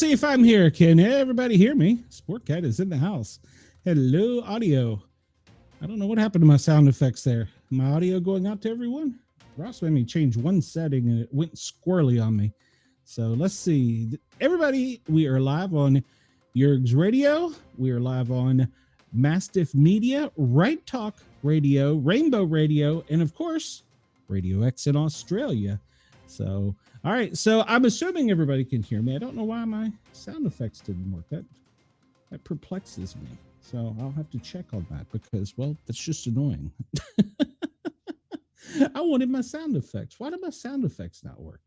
see if I'm here. Can everybody hear me? Sportcat is in the house. Hello, audio. I don't know what happened to my sound effects there. My audio going out to everyone? Ross made me change one setting and it went squirrely on me. So let's see. Everybody, we are live on Yerg's Radio. We are live on Mastiff Media, Right Talk Radio, Rainbow Radio, and of course, Radio X in Australia. So, all right. So I'm assuming everybody can hear me. I don't know why my sound effects didn't work. That perplexes me. So I'll have to check on that because, well, that's just annoying. I wanted my sound effects. Why do my sound effects not work?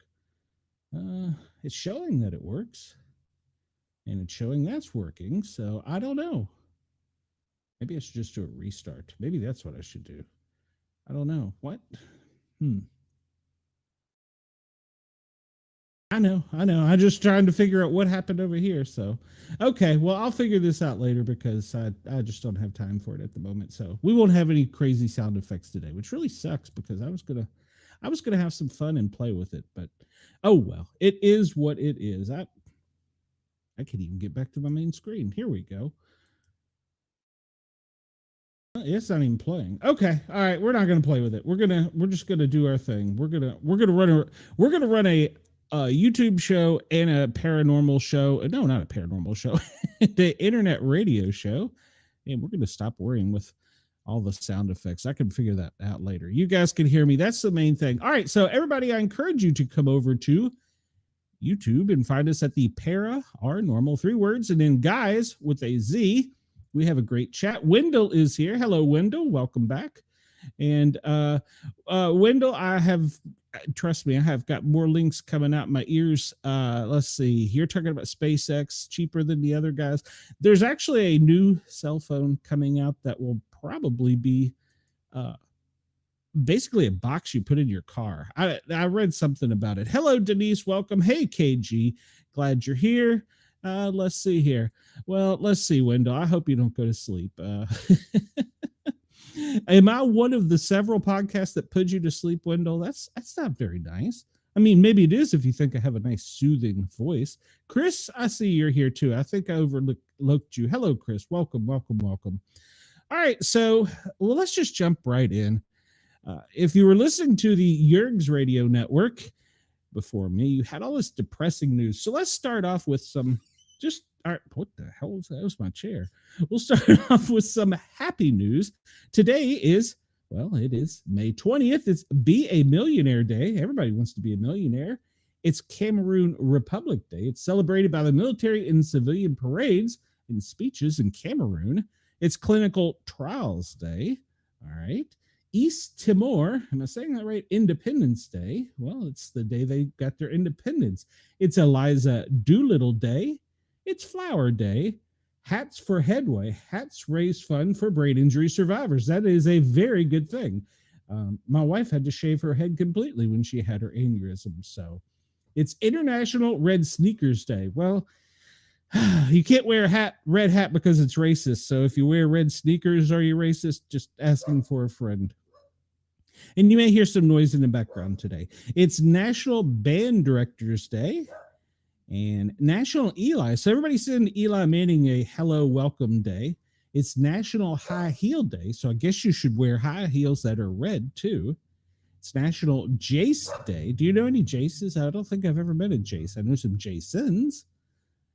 It's showing that it works. And it's showing that's working. So I don't know. Maybe I should just do a restart. Maybe that's what I should do. I don't know. What? I know. I'm just trying to figure out what happened over here. So, okay. Well, I'll figure this out later because I just don't have time for it at the moment. So we won't have any crazy sound effects today, which really sucks because I was gonna have some fun and play with it. But oh well, it is what it is. I can't even get back to my main screen. Here we go. It's not even playing. Okay, all right. We're not gonna play with it. We're just gonna do our thing. We're gonna run a YouTube show and a paranormal show. No, not a paranormal show. The internet radio show. And we're gonna stop worrying with all the sound effects. I can figure that out later. You guys can hear me. That's the main thing. All right. So everybody, I encourage you to come over to YouTube and find us at the Para Our Normal, 3 words, and then guys with a Z. We have a great chat. Wendell is here. Hello, Wendell. Welcome back. And Wendell, trust me, I have got more links coming out my ears. Let's see. You're talking about SpaceX, cheaper than the other guys. There's actually a new cell phone coming out that will probably be basically a box you put in your car. I read something about it. Hello, Denise. Welcome. Hey, KG. Glad you're here. Let's see here. Well, let's see, Wendell. I hope you don't go to sleep. Am I one of the several podcasts that put you to sleep, Wendell? That's not very nice. I mean, maybe it is if you think I have a nice soothing voice. Chris, I see you're here too. I think I overlooked you. Hello, Chris. Welcome. All right, so let's just jump right in. If you were listening to the Yerg's Radio Network before me, you had all this depressing news. So let's start off with some all right, what the hell was that? That was my chair. We'll start off with some happy news. Today is, well, it is May 20th. It's Be a Millionaire Day. Everybody wants to be a millionaire. It's Cameroon Republic Day. It's celebrated by the military in civilian parades and speeches in Cameroon. It's Clinical Trials Day. All right. East Timor, am I saying that right? Independence Day. Well, it's the day they got their independence. It's Eliza Doolittle Day. It's Flower Day. Hats for Headway. Hats raise fund for brain injury survivors. That is a very good thing. My wife had to shave her head completely when she had her aneurysm. So it's International Red Sneakers Day. Well, you can't wear a red hat because it's racist. So if you wear red sneakers, are you racist? Just asking for a friend. And you may hear some noise in the background today. It's National Band Directors Day and National Eli. So everybody send Eli Manning a hello, welcome day. It's National High Heel Day. So I guess you should wear high heels that are red too. It's National Jace Day. Do you know any Jaces? I don't think I've ever met a Jace. I know some Jasons.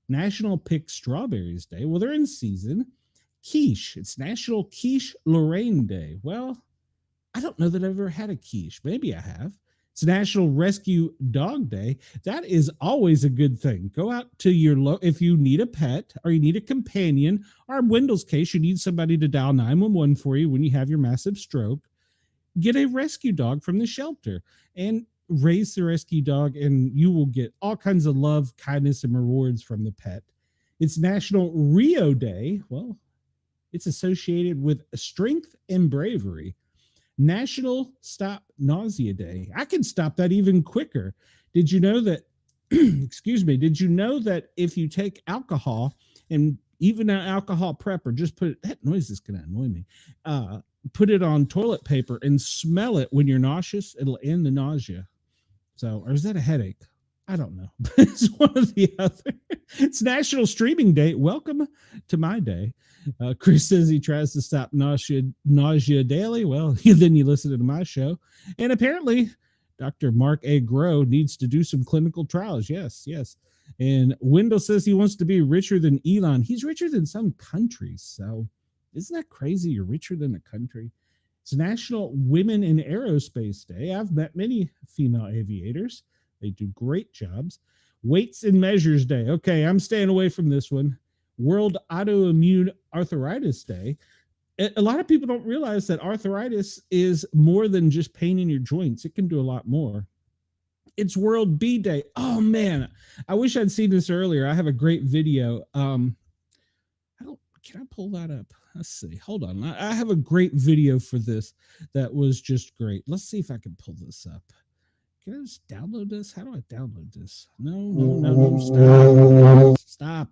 National Pick Strawberries Day. Well, they're in season. Quiche. It's National Quiche Lorraine Day. Well, I don't know that I've ever had a quiche. Maybe I have. It's National Rescue Dog Day. That is always a good thing. Go out to your if you need a pet or you need a companion, or in Wendell's case, you need somebody to dial 911 for you when you have your massive stroke. Get a rescue dog from the shelter and raise the rescue dog, and you will get all kinds of love, kindness, and rewards from the pet. It's National Rio Day. Well, it's associated with strength and bravery. National Stop Nausea Day. I can stop that even quicker. Did you know that, did you know that if you take alcohol and even an alcohol prep, or just that noise is going to annoy me, put it on toilet paper and smell it when you're nauseous, it'll end the nausea. So, or is that a headache? I don't know. It's one or the other. It's National Streaming Day. Welcome to my day. Chris says he tries to stop nausea daily. Well, then you listen to my show. And apparently, Dr. Mark A. Groh needs to do some clinical trials. Yes, yes. And Wendell says he wants to be richer than Elon. He's richer than some countries. So isn't that crazy? You're richer than a country. It's National Women in Aerospace Day. I've met many female aviators. They do great jobs. Weights and Measures Day. Okay, I'm staying away from this one. World Autoimmune Arthritis Day. A lot of people don't realize that arthritis is more than just pain in your joints. It can do a lot more. It's World Bee Day. Oh man, I wish I'd seen this earlier. I have a great video. Can I pull that up? Let's see. Hold on. I have a great video for this that was just great. Let's see if I can pull this up. Can I just download this? How do I download this? No. Stop.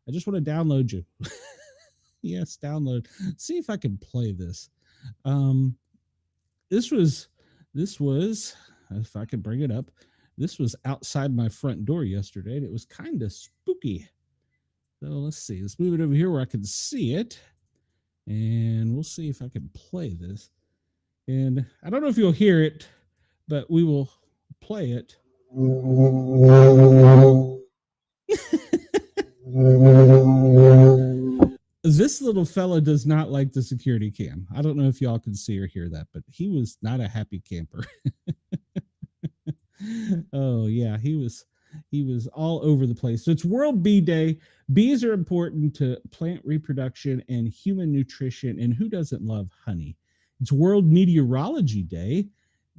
I just want to download you. Yes, download. See if I can play this. This was, if I can bring it up, this was outside my front door yesterday, and it was kind of spooky. So let's see. Let's move it over here where I can see it, and we'll see if I can play this. And I don't know if you'll hear it, but we will play it. This little fella does not like the security cam. I don't know if y'all can see or hear that, but he was not a happy camper. Oh yeah, he was all over the place. So it's World Bee Day. Bees are important to plant reproduction and human nutrition, and who doesn't love honey? It's World Meteorology Day.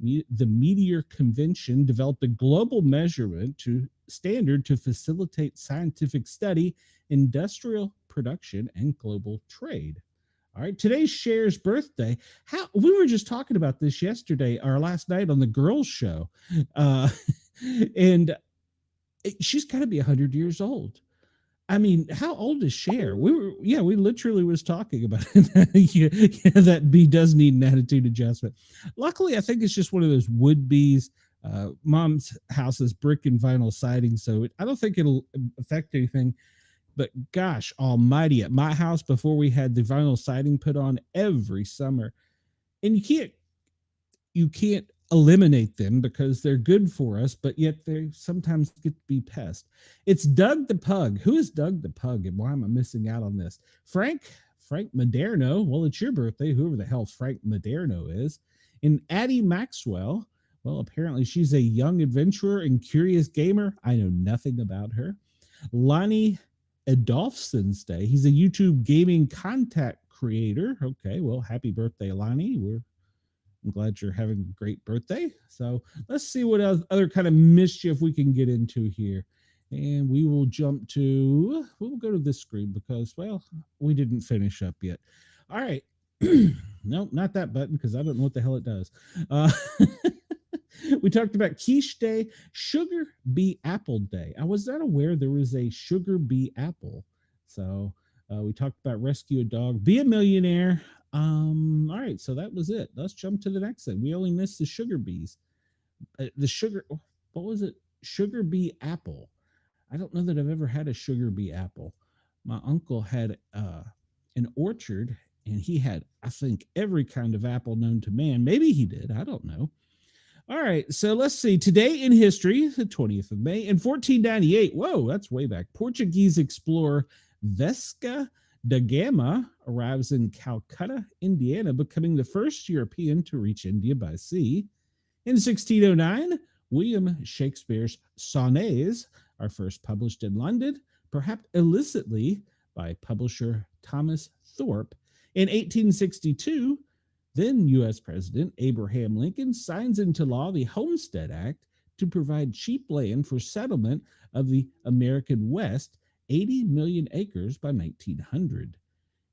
The Meteor Convention developed a global measurement standard to facilitate scientific study, industrial production, and global trade. All right, today's Cher's birthday. We were just talking about this yesterday or last night on the girls' show, and she's got to be 100 years old. I mean, how old is Cher? We literally was talking about that bee does need an attitude adjustment. Luckily, I think it's just one of those wood bees. Mom's house is brick and vinyl siding, so I don't think it'll affect anything. But gosh almighty, at my house, before we had the vinyl siding put on every summer, and you can't eliminate them because they're good for us, but yet they sometimes get to be pests. It's Doug the Pug. Who is Doug the Pug, and why am I missing out on this? Frank Maderno. Well, it's your birthday, whoever the hell Frank Maderno is. And Addie Maxwell. Well, apparently she's a young adventurer and curious gamer. I know nothing about her. Lonnie Adolphson's Day. He's a YouTube gaming content creator. Okay, well, happy birthday, Lonnie. I'm glad you're having a great birthday. So let's see what other kind of mischief we can get into here. And we will we'll go to this screen because, well, we didn't finish up yet. All right. No, not that button because I don't know what the hell it does. We talked about Quiche Day, Sugar Bee Apple Day. I was not aware there was a Sugar Bee Apple. So we talked about Rescue a Dog, Be a Millionaire. All right, so that was it. Let's jump to the next thing. We only missed the sugar bees. What was it? Sugar Bee Apple. I don't know that I've ever had a Sugar Bee Apple. My uncle had an orchard, and he had, I think, every kind of apple known to man. Maybe he did. I don't know. All right, so let's see. Today in history, the 20th of May, in 1498, whoa, that's way back, Portuguese explorer Vasco da Gama arrives in Calcutta, Indiana, becoming the first European to reach India by sea. In 1609, William Shakespeare's sonnets are first published in London, perhaps illicitly by publisher Thomas Thorpe. In 1862, then U.S. President Abraham Lincoln signs into law the Homestead Act to provide cheap land for settlement of the American West, 80 million acres by 1900.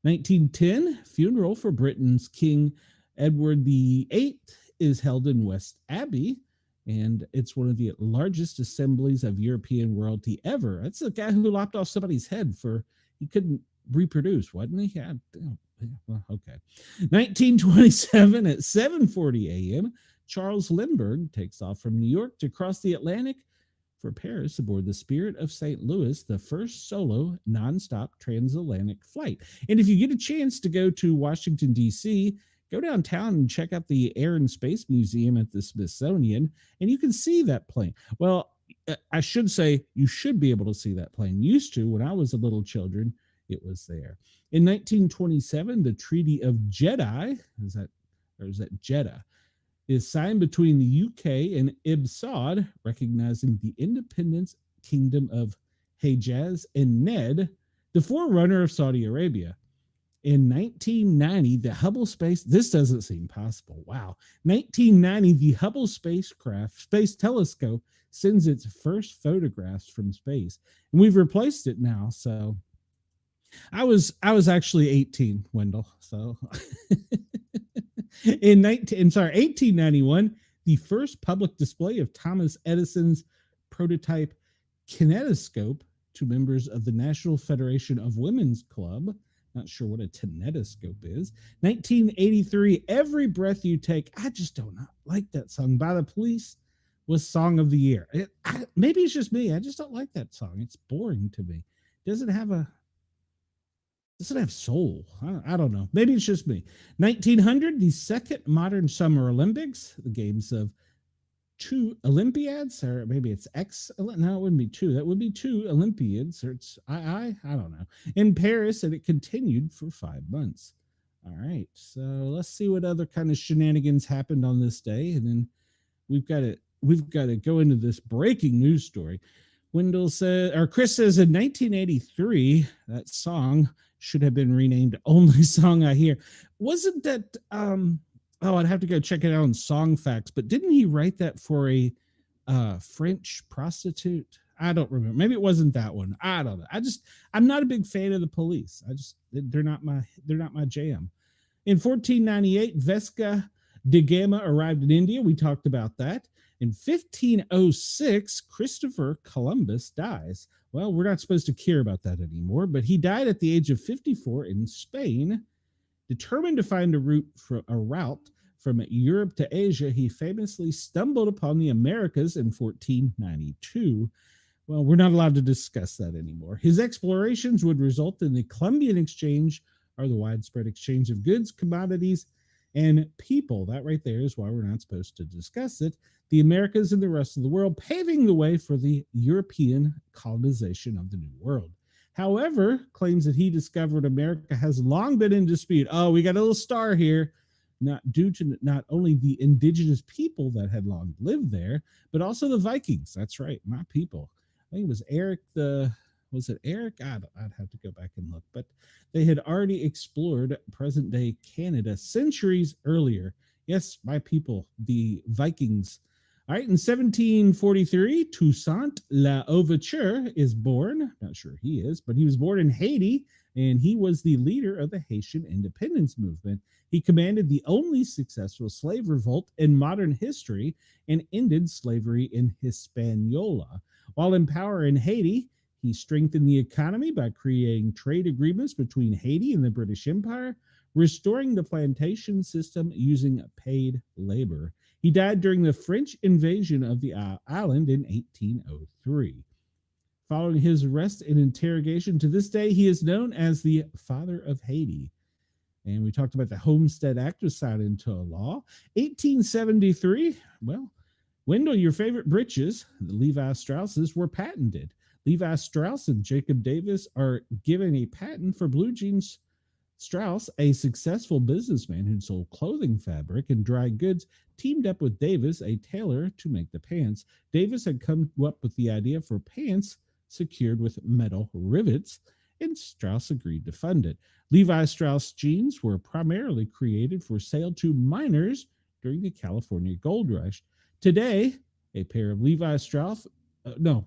1910, funeral for Britain's King Edward VIII is held in West Abbey, and it's one of the largest assemblies of European royalty ever. That's the guy who lopped off somebody's head he couldn't reproduce, wasn't he? Yeah, well, okay. 1927 at 7:40 a.m., Charles Lindbergh takes off from New York to cross the Atlantic for Paris aboard the Spirit of St. Louis, the first solo nonstop transatlantic flight. And if you get a chance to go to Washington, D.C., go downtown and check out the Air and Space Museum at the Smithsonian, and you can see that plane. Well, I should say you should be able to see that plane. Used to, when I was a little children, it was there. In 1927, the Treaty of Jeddah, is that Jeddah, is signed between the UK and Ibn Saud, recognizing the independent kingdom of Hejaz and Ned, the forerunner of Saudi Arabia. In 1990, the Hubble this doesn't seem possible. Wow. 1990, the Hubble space telescope sends its first photographs from space. And we've replaced it now. So I was actually 18, Wendell. So in 1891, the first public display of Thomas Edison's prototype kinetoscope to members of the National Federation of Women's Club. Not sure what a kinetoscope is. 1983, Every Breath You Take. I just don't like that song by The Police was Song of the Year. Maybe it's just me. I just don't like that song. It's boring to me. Doesn't have soul. I don't know. Maybe it's just me. 1900, the second modern Summer Olympics, the games of two Olympiads, or maybe it's no, it wouldn't be two. That would be two Olympiads, or it's I don't know, in Paris, and it continued for 5 months. All right, so let's see what other kind of shenanigans happened on this day, and then we've got to go into this breaking news story. Chris says in 1983, that song should have been renamed Only Song I Hear. Wasn't that I'd have to go check it out on Song Facts, but didn't he write that for a French prostitute? I don't remember. Maybe it wasn't that one. I don't know. I'm not a big fan of the Police. They're not my jam. In 1498, Vasco da Gama arrived in India. We talked about that. In 1506, Christopher Columbus dies. Well, we're not supposed to care about that anymore, but he died at the age of 54 in Spain. Determined to find a route from Europe to Asia, he famously stumbled upon the Americas in 1492. Well, we're not allowed to discuss that anymore. His explorations would result in the Columbian Exchange, or the widespread exchange of goods, commodities, and people. That right there is why we're not supposed to discuss it. The Americas and the rest of the world, paving the way for the European colonization of the New World. However, claims that he discovered America has long been in dispute. Oh, we got a little star here. Not due to not only the indigenous people that had long lived there, but also the Vikings. That's right, my people. I think it was Eric was it Eric? I'd have to go back and look. But they had already explored present-day Canada centuries earlier. Yes, my people, the Vikings. All right, in 1743, Toussaint L'Ouverture is born. Not sure he is, but he was born in Haiti, and he was the leader of the Haitian independence movement. He commanded the only successful slave revolt in modern history and ended slavery in Hispaniola. While in power in Haiti, he strengthened the economy by creating trade agreements between Haiti and the British Empire, restoring the plantation system using paid labor. He died during the French invasion of the island in 1803. Following his arrest and interrogation, to this day, he is known as the Father of Haiti. And we talked about the Homestead Act was signed into law. 1873, well, Wendell, your favorite breeches, the Levi Strausses, were patented. Levi Strauss and Jacob Davis are given a patent for blue jeans. Strauss, a successful businessman who sold clothing fabric and dry goods, teamed up with Davis, a tailor, to make the pants. Davis had come up with the idea for pants secured with metal rivets, and Strauss agreed to fund it. Levi Strauss jeans were primarily created for sale to miners during the California gold rush. Today, a pair of Levi Strauss not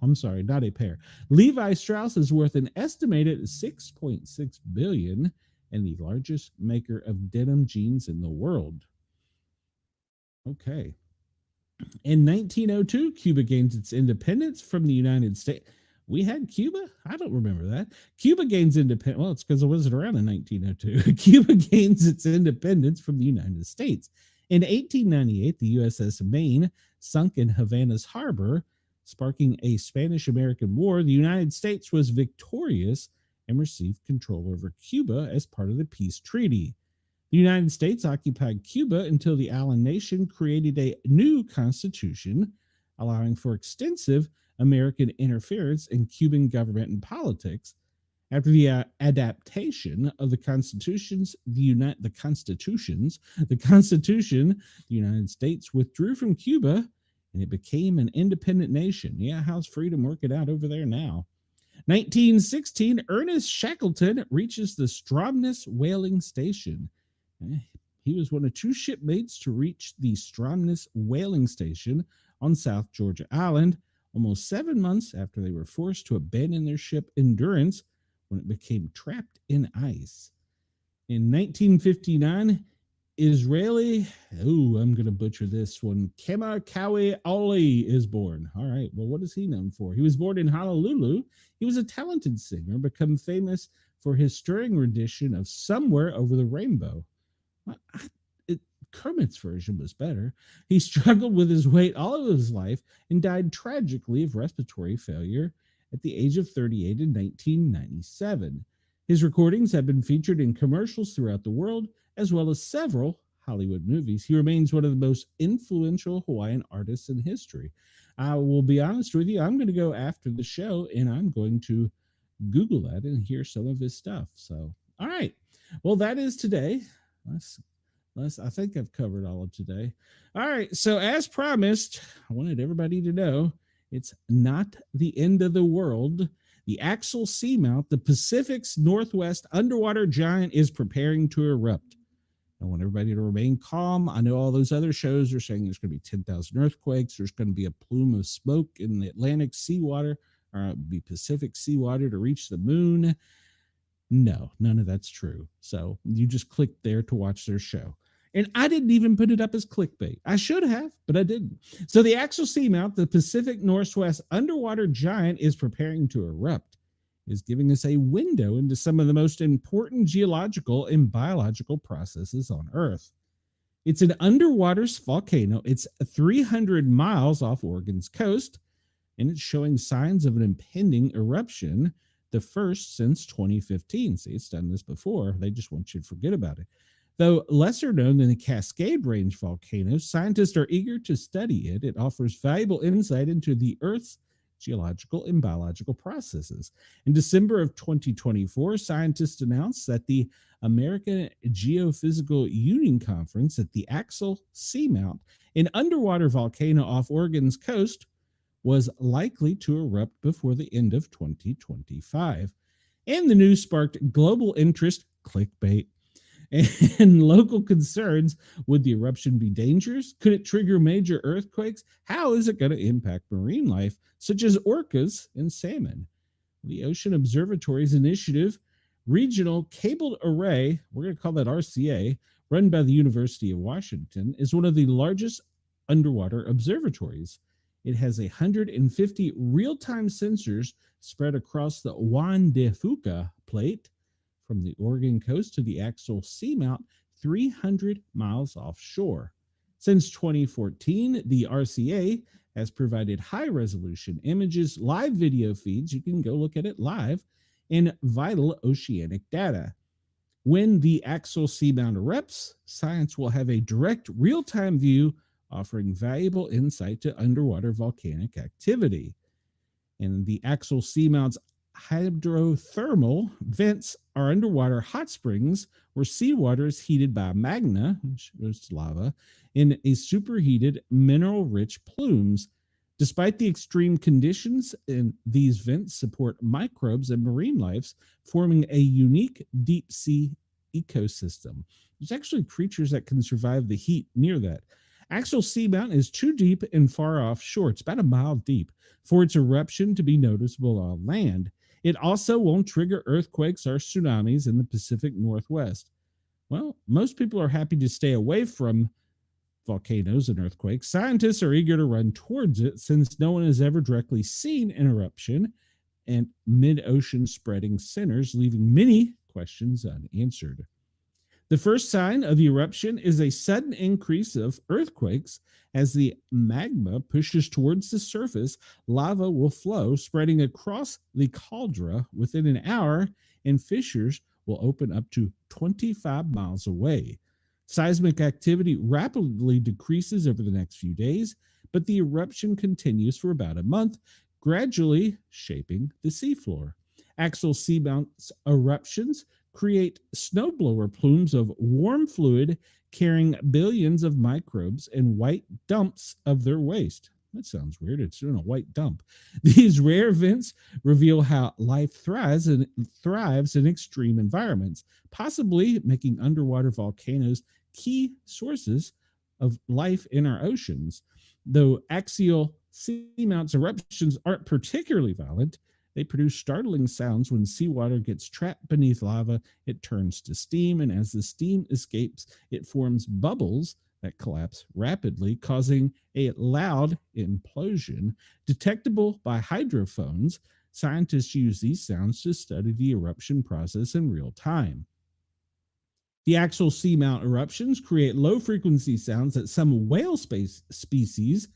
a pair. Levi Strauss is worth an estimated $6.6 billion and the largest maker of denim jeans in the world. Okay. In 1902, Cuba gains its independence from the United States. We had Cuba? I don't remember that. Cuba gains independence. Well, it's because it wasn't around in 1902. Cuba gains its independence from the United States. In 1898, the USS Maine sunk in Havana's harbor, Sparking a Spanish-American War, the United States was victorious and received control over Cuba as part of the peace treaty. The United States occupied Cuba until the Allied nation created a new constitution, allowing for extensive American interference in Cuban government and politics. After the adaptation of the constitutions, the United States withdrew from Cuba and it became an independent nation. Yeah, how's freedom working out over there now? 1916, Ernest Shackleton reaches the Stromness whaling station. He was one of two shipmates to reach the Stromness whaling station on South Georgia Island, almost 7 months after they were forced to abandon their ship Endurance when it became trapped in ice. In 1959, Israeli, I'm going to butcher this one, Kamakawi Ali is born. All right, well, what is he known for? He was born in Honolulu. He was a talented singer, become famous for his stirring rendition of Somewhere Over the Rainbow. Kermit's version was better. He struggled with his weight all of his life and died tragically of respiratory failure at the age of 38 in 1997. His recordings have been featured in commercials throughout the world, as well as several Hollywood movies. He remains one of the most influential Hawaiian artists in history. I will be honest with you, I'm going to go after the show and I'm going to Google that and hear some of his stuff. So, all right. Well, that is today. I think I've covered all of today. All right. So as promised, I wanted everybody to know it's not the end of the world. The Axial Seamount, the Pacific's Northwest underwater giant, is preparing to erupt. I want everybody to remain calm. I know all those other shows are saying there's going to be 10,000 earthquakes. There's going to be a plume of smoke in the Atlantic seawater, or the Pacific seawater to reach the moon. No, none of that's true. So you just clicked there to watch their show. And I didn't even put it up as clickbait. I should have, but I didn't. So the Axial Seamount, the Pacific Northwest underwater giant, is preparing to erupt. It is giving us a window into some of the most important geological and biological processes on Earth. It's an underwater volcano. It's 300 miles off Oregon's coast, and it's showing signs of an impending eruption, the first since 2015. See, it's done this before. They just want you to forget about it. Though lesser known than the Cascade Range volcanoes, scientists are eager to study it. It offers valuable insight into the Earth's geological and biological processes. In December of 2024, scientists announced that the American Geophysical Union Conference at the Axial Seamount, an underwater volcano off Oregon's coast, was likely to erupt before the end of 2025. And the news sparked global interest, clickbait, and local concerns. Would the eruption be dangerous? Could it trigger major earthquakes? How is it going to impact marine life, such as orcas and salmon? The Ocean Observatory's initiative, Regional Cabled Array, we're going to call that RCA, run by the University of Washington, is one of the largest underwater observatories. It has 150 real-time sensors spread across the Juan de Fuca plate, from the Oregon coast to the Axial Seamount, 300 miles offshore. Since 2014, the RCA has provided high-resolution images, live video feeds, you can go look at it live, and vital oceanic data. When the Axial Seamount erupts, science will have a direct real-time view offering valuable insight to underwater volcanic activity. And the Axial Seamount's hydrothermal vents are underwater hot springs where seawater is heated by magma, which is lava, in a superheated mineral-rich plumes. Despite the extreme conditions, these vents support microbes and marine lives, forming a unique deep-sea ecosystem. There's actually creatures that can survive the heat near that. Axial Seamount is too deep and far offshore. It's about a mile deep for its eruption to be noticeable on land. It also won't trigger earthquakes or tsunamis in the Pacific Northwest. Well, most people are happy to stay away from volcanoes and earthquakes. Scientists are eager to run towards it since no one has ever directly seen an eruption and mid-ocean spreading centers, leaving many questions unanswered. The first sign of the eruption is a sudden increase of earthquakes. As the magma pushes towards the surface, lava will flow, spreading across the cauldron within an hour, and fissures will open up to 25 miles away. Seismic activity rapidly decreases over the next few days, but the eruption continues for about a month, gradually shaping the seafloor. Axial seamount eruptions create snowblower plumes of warm fluid carrying billions of microbes in white dumps of their waste. That sounds weird. It's doing a white dump. These rare events reveal how life thrives in extreme environments, possibly making underwater volcanoes key sources of life in our oceans. Though axial seamount eruptions aren't particularly violent, they produce startling sounds when seawater gets trapped beneath lava. It turns to steam, and as the steam escapes, it forms bubbles that collapse rapidly, causing a loud implosion. Detectable by hydrophones, scientists use these sounds to study the eruption process in real time. The axial seamount eruptions create low frequency sounds that some whale species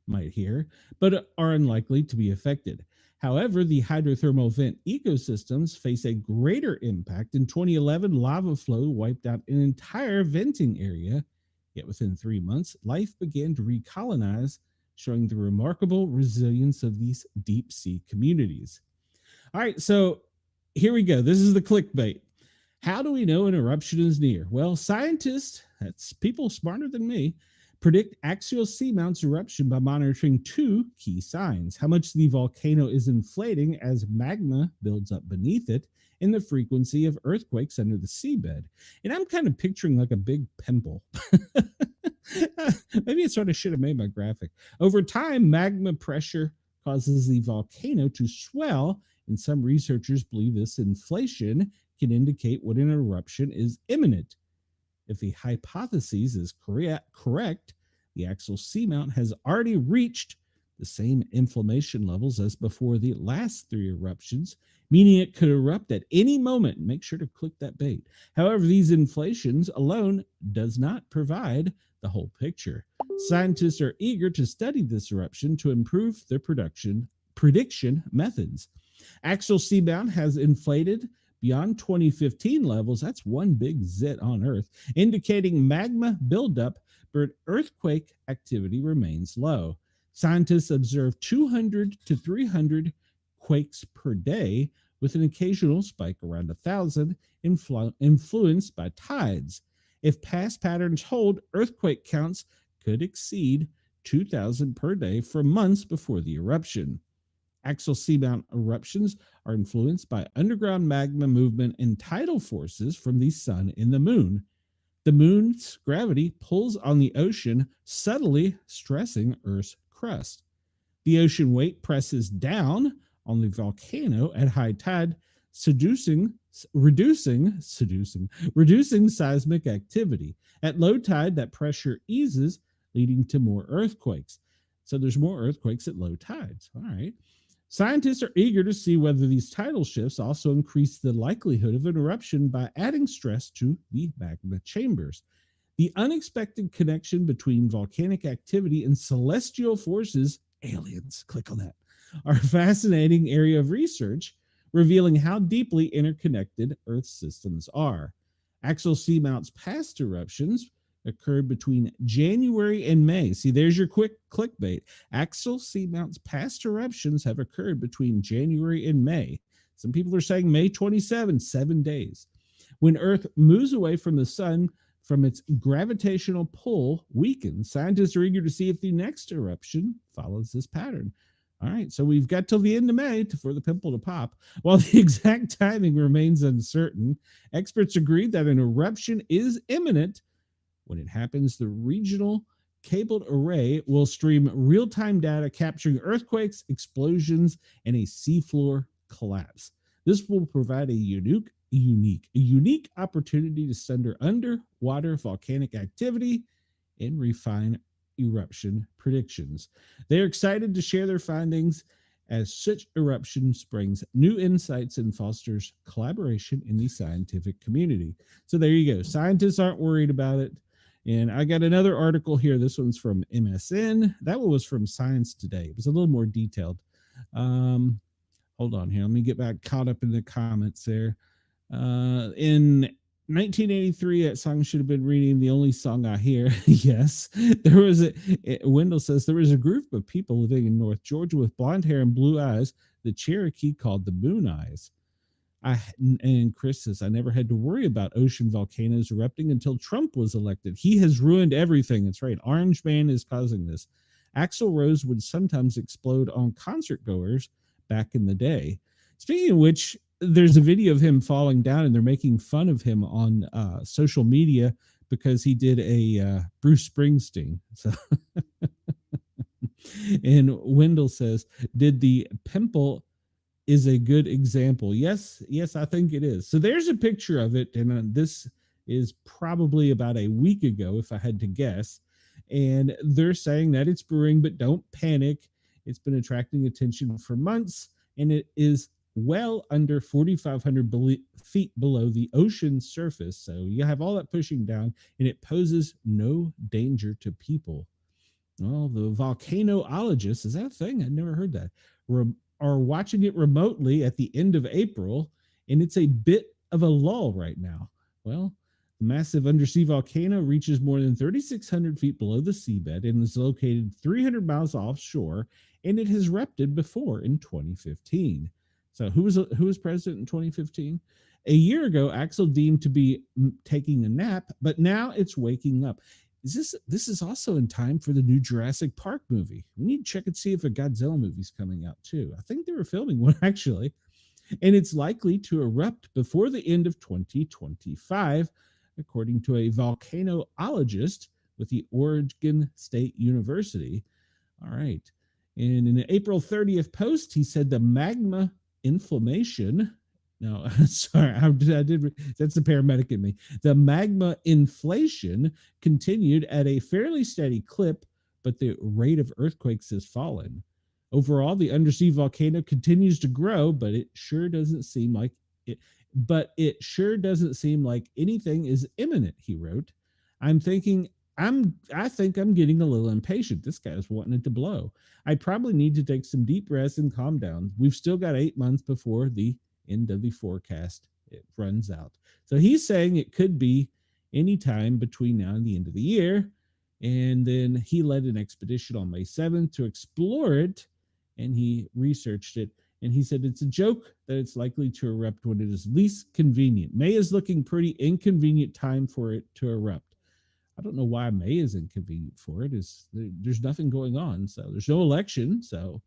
might hear, but are unlikely to be affected. However, the hydrothermal vent ecosystems face a greater impact. In 2011, lava flow wiped out an entire venting area, yet within 3 months, life began to recolonize, showing the remarkable resilience of these deep sea communities. All right, so here we go. This is the clickbait. How do we know an eruption is near? Well, scientists, that's people smarter than me, predict axial seamount's eruption by monitoring two key signs: how much the volcano is inflating as magma builds up beneath it, and the frequency of earthquakes under the seabed. And I'm kind of picturing like a big pimple. Maybe I sort of should have made my graphic. Over time, magma pressure causes the volcano to swell, and some researchers believe this inflation can indicate when an eruption is imminent. If the hypothesis is correct, the axial seamount has already reached the same inflammation levels as before the last three eruptions, meaning it could erupt at any moment. Make sure to click that bait. However, these inflations alone does not provide the whole picture. Scientists are eager to study this eruption to improve their prediction methods. Axial seamount has inflated beyond 2015 levels. That's one big zit on Earth, indicating magma buildup, but earthquake activity remains low. Scientists observe 200 to 300 quakes per day, with an occasional spike around 1,000, influenced by tides. If past patterns hold, earthquake counts could exceed 2,000 per day for months before the eruption. Axial seamount eruptions are influenced by underground magma movement and tidal forces from the sun and the moon. The moon's gravity pulls on the ocean, subtly stressing Earth's crust. The ocean weight presses down on the volcano at high tide, reducing seismic activity. At low tide, that pressure eases, leading to more earthquakes. So there's more earthquakes at low tides. All right. Scientists are eager to see whether these tidal shifts also increase the likelihood of an eruption by adding stress to the magma chambers. The unexpected connection between volcanic activity and celestial forces, aliens, click on that, are a fascinating area of research, revealing how deeply interconnected Earth's systems are. Axial seamount's past eruptions occurred between January and May. See, there's your quick clickbait. Axial seamount's past eruptions have occurred between January and May. Some people are saying May 27, 7 days. When Earth moves away from the sun, from its gravitational pull weakens, scientists are eager to see if the next eruption follows this pattern. All right, so we've got till the end of May for the pimple to pop. While the exact timing remains uncertain, experts agree that an eruption is imminent. When it happens, the regional cabled array will stream real-time data capturing earthquakes, explosions, and a seafloor collapse. This will provide a unique opportunity to study underwater volcanic activity and refine eruption predictions. They're excited to share their findings as such eruption brings new insights and fosters collaboration in the scientific community. So there you go. Scientists aren't worried about it. And I got another article here. This one's from MSN. That one was from Science Today. It was a little more detailed. Hold on here. Let me get back caught up in the comments there. In 1983, that song should have been reading The Only Song I Hear. Yes, there was Wendell says there was a group of people living in North Georgia with blonde hair and blue eyes, the Cherokee called the Moon Eyes. And Chris says, I never had to worry about ocean volcanoes erupting until Trump was elected. He has ruined everything. That's right. Orange Man is causing this. Axl Rose would sometimes explode on concert goers back in the day. Speaking of which, there's a video of him falling down and they're making fun of him on social media because he did a Bruce Springsteen. So and Wendell says, did the pimple is a good example? Yes, I think it is. So there's a picture of it. And this is probably about a week ago, if I had to guess. And they're saying that it's brewing, but don't panic. It's been attracting attention for months, and it is well under 4,500 feet below the ocean surface. So you have all that pushing down, and it poses no danger to people. Well, the volcanoologists, is that a thing? I never heard that, are watching it remotely at the end of April, and it's a bit of a lull right now. Well, the massive undersea volcano reaches more than 3,600 feet below the seabed and is located 300 miles offshore, and it has erupted before in 2015. So who was president in 2015? A year ago, Axel deemed to be taking a nap, but now it's waking up. This is also in time for the new Jurassic Park movie. We need to check and see if a Godzilla movie's coming out too. I think they were filming one actually, and it's likely to erupt before the end of 2025, according to a volcanoologist with the Oregon State University. All right. And in an April 30th post, he said the magma inflammation. No, sorry, that's the paramedic in me. The magma inflation continued at a fairly steady clip, but the rate of earthquakes has fallen. Overall, the undersea volcano continues to grow, but it sure doesn't seem like anything is imminent, he wrote. I think I'm getting a little impatient. This guy's wanting it to blow. I probably need to take some deep breaths and calm down. We've still got 8 months before the end of the forecast. It runs out. So he's saying it could be any time between now and the end of the year. And then he led an expedition on May 7th to explore it, and he researched it. And he said it's a joke that it's likely to erupt when it is least convenient. May is looking pretty inconvenient time for it to erupt. I don't know why May is inconvenient for it. There's nothing going on, so there's no election. So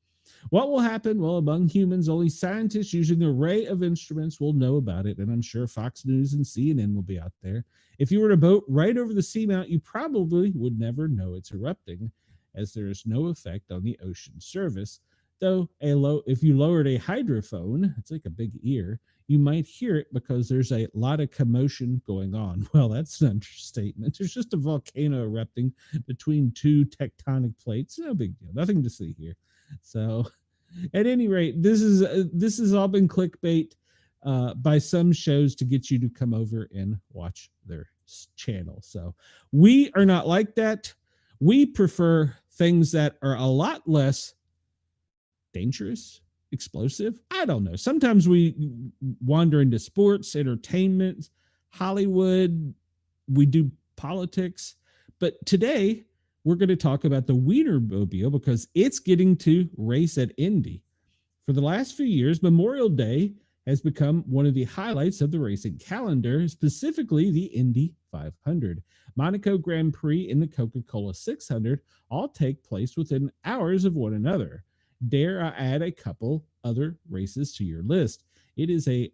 what will happen? Well, among humans, only scientists using an array of instruments will know about it, and I'm sure Fox News and CNN will be out there. If you were to boat right over the seamount, you probably would never know it's erupting, as there is no effect on the ocean surface. Though if you lowered a hydrophone, it's like a big ear, you might hear it because there's a lot of commotion going on. Well, that's an understatement. There's just a volcano erupting between two tectonic plates. No big deal. Nothing to see here. So, at any rate, this has all been clickbait by some shows to get you to come over and watch their channel. So, we are not like that. We prefer things that are a lot less dangerous, explosive. I don't know. Sometimes we wander into sports, entertainment, Hollywood. We do politics. But today, we're going to talk about the Wienermobile because it's getting to race at Indy. For the last few years, Memorial Day has become one of the highlights of the racing calendar, specifically the Indy 500. Monaco Grand Prix and the Coca-Cola 600 all take place within hours of one another. Dare I add a couple other races to your list? It is a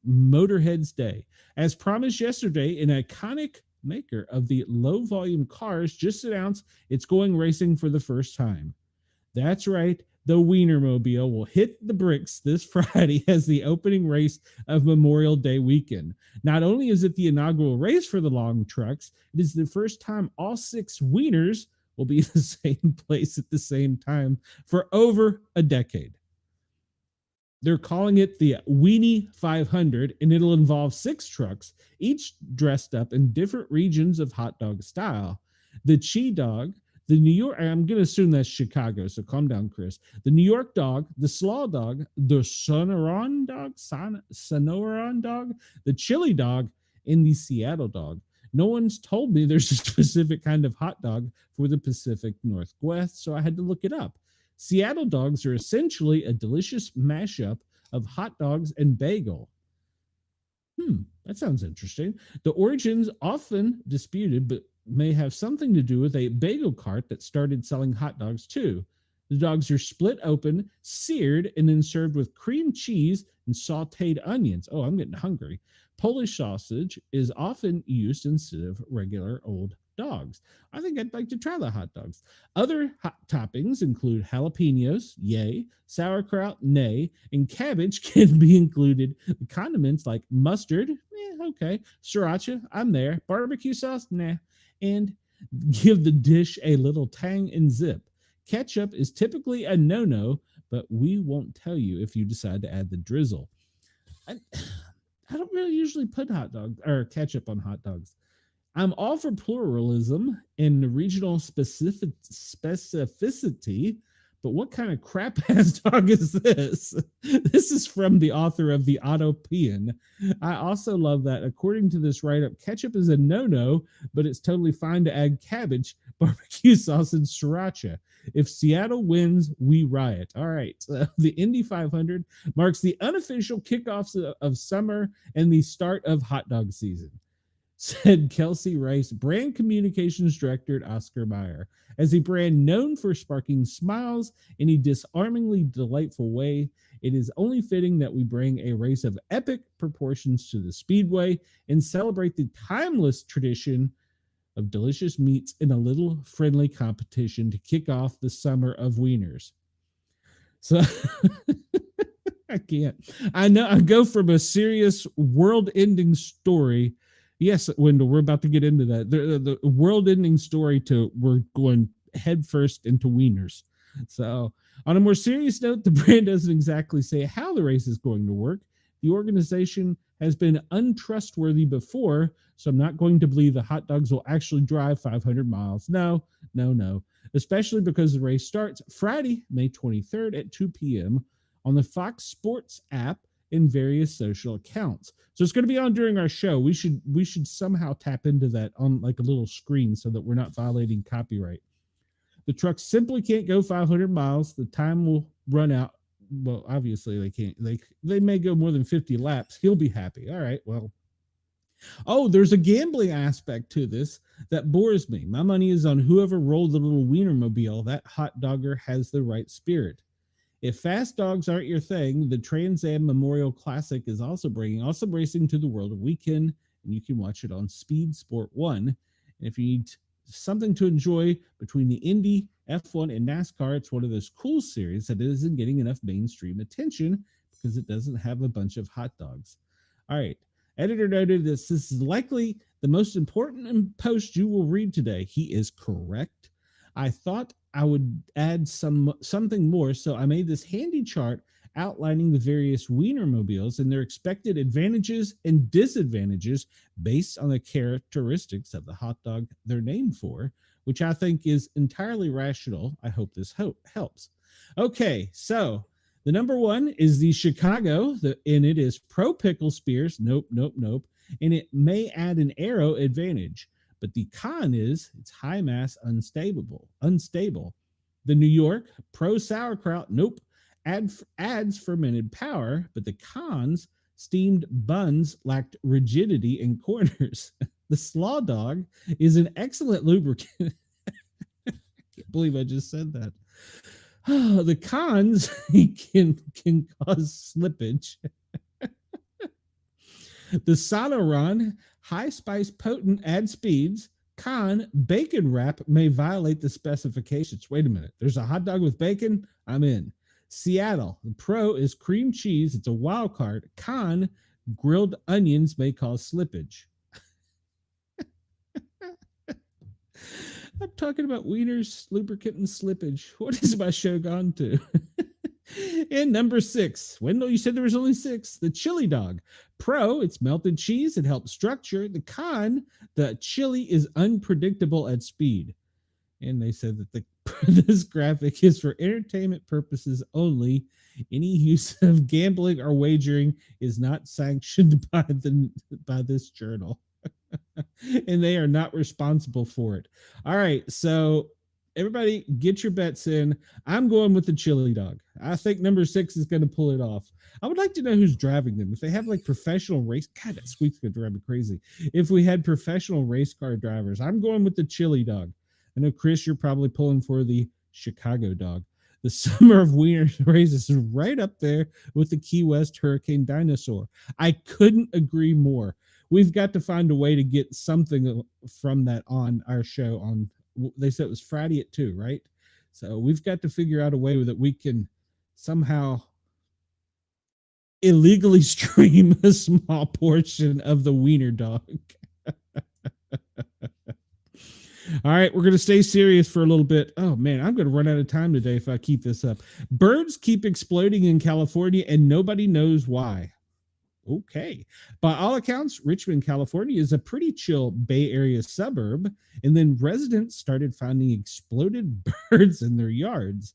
Motorhead's Day. As promised yesterday, an iconic maker of the low-volume cars just announced it's going racing for the first time. That's right, the Wienermobile will hit the bricks this Friday as the opening race of Memorial Day weekend. Not only is it the inaugural race for the long trucks, it is the first time all 6 Wieners will be in the same place at the same time for over a decade. They're calling it the Weenie 500, and it'll involve 6 trucks, each dressed up in different regions of hot dog style. The Chi Dog, the New York, I'm going to assume that's Chicago, so calm down, Chris. The New York Dog, the Slaw Dog, the Sonoran Dog, Sonoran Dog, the Chili Dog, and the Seattle Dog. No one's told me there's a specific kind of hot dog for the Pacific Northwest, so I had to look it up. Seattle dogs are essentially a delicious mashup of hot dogs and bagel. That sounds interesting. The origins often disputed, but may have something to do with a bagel cart that started selling hot dogs too. The dogs are split open, seared, and then served with cream cheese and sauteed onions. Oh, I'm getting hungry. Polish sausage is often used instead of regular old dogs. I think I'd like to try the hot dogs. Other hot toppings include jalapenos, yay, sauerkraut, nay, and cabbage can be included. Condiments like mustard, okay, sriracha, I'm there, barbecue sauce, nah, and give the dish a little tang and zip. Ketchup is typically a no-no, but we won't tell you if you decide to add the drizzle. I don't really usually put hot dogs or ketchup on hot dogs. I'm all for pluralism and regional specificity, but what kind of crap ass dog is this? This is from the author of The Autopian. I also love that, according to this write-up, ketchup is a no-no, but it's totally fine to add cabbage, barbecue sauce, and sriracha. If Seattle wins, we riot. All right. The Indy 500 marks the unofficial kickoffs of summer and the start of hot dog season, said Kelsey Rice, brand communications director at Oscar Mayer. As a brand known for sparking smiles in a disarmingly delightful way, it is only fitting that we bring a race of epic proportions to the Speedway and celebrate the timeless tradition of delicious meats in a little friendly competition to kick off the summer of wieners. So I can't. I know I go from a serious world-ending story. Yes, Wendell, we're about to get into that. The world-ending story to we're going headfirst into wieners. So on a more serious note, the brand doesn't exactly say how the race is going to work. The organization has been untrustworthy before, so I'm not going to believe the hot dogs will actually drive 500 miles. No. Especially because the race starts Friday, May 23rd at 2 p.m. on the Fox Sports app and various social accounts. So it's going to be on during our show. We should somehow tap into that on like a little screen so that we're not violating copyright. The trucks simply can't go 500 miles. The time will run out. Well, obviously they can't. They may go more than 50 laps. He'll be happy. All right, well. Oh, there's a gambling aspect to this that bores me. My money is on whoever rolled the little Wienermobile. That hot dogger has the right spirit. If fast dogs aren't your thing, the Trans Am Memorial Classic is also bringing awesome racing to the world of weekend, and you can watch it on Speed Sport 1. And if you need something to enjoy between the Indy, F1, and NASCAR, it's one of those cool series that isn't getting enough mainstream attention because it doesn't have a bunch of hot dogs. All right. Editor noted that this is likely the most important post you will read today. He is correct. I thought I would add something more, so I made this handy chart outlining the various Wienermobiles and their expected advantages and disadvantages based on the characteristics of the hot dog they're named for, which I think is entirely rational. I hope this helps. Okay, so the number one is the Chicago, and it is pro pickle spears. Nope. And it may add an aero advantage. But the con is it's high mass unstable. The New York pro sauerkraut, nope, adds fermented power, but the cons, steamed buns lacked rigidity in corners. The Slaw Dog is an excellent lubricant. I can't believe I just said that. The cons can cause slippage. The Sonoran, high spice potent, add speeds. Con, bacon wrap may violate the specifications. Wait a minute. There's a hot dog with bacon? I'm in. Seattle, the pro is cream cheese. It's a wild card. Con, grilled onions may cause slippage. I'm talking about wieners, lubricant, and slippage. What is my show gone to? And number 6, Wendell, you said there was only 6. The chili dog. Pro, it's melted cheese. It helps structure. The con, the chili is unpredictable at speed. And they said that this graphic is for entertainment purposes only. Any use of gambling or wagering is not sanctioned by this journal. And they are not responsible for it. All right, so everybody get your bets in. I'm going with the chili dog. I think number 6 is going to pull it off. I would like to know who's driving them. If they have like professional race, God, that squeak's going to drive me crazy. If we had professional race car drivers, I'm going with the chili dog. I know, Chris, you're probably pulling for the Chicago dog. The Summer of Wiener races is right up there with the Key West Hurricane Dinosaur. I couldn't agree more. We've got to find a way to get something from that on our show. On, they said it was Friday at 2, right? So we've got to figure out a way that we can somehow illegally stream a small portion of the Wiener dog. All right, we're going to stay serious for a little bit. Oh, man, I'm going to run out of time today if I keep this up. Birds keep exploding in California, and nobody knows why. Okay. By all accounts, Richmond, California is a pretty chill Bay Area suburb, and then residents started finding exploded birds in their yards.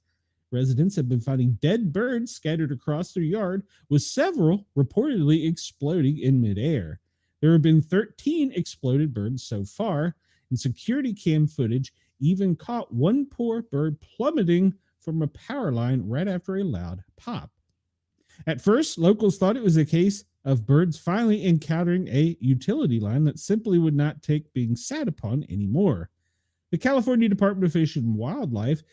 Residents have been finding dead birds scattered across their yard, with several reportedly exploding in midair. There have been 13 exploded birds so far, and security cam footage even caught one poor bird plummeting from a power line right after a loud pop. At first, locals thought it was a case of birds finally encountering a utility line that simply would not take being sat upon anymore. The California Department of Fish and Wildlife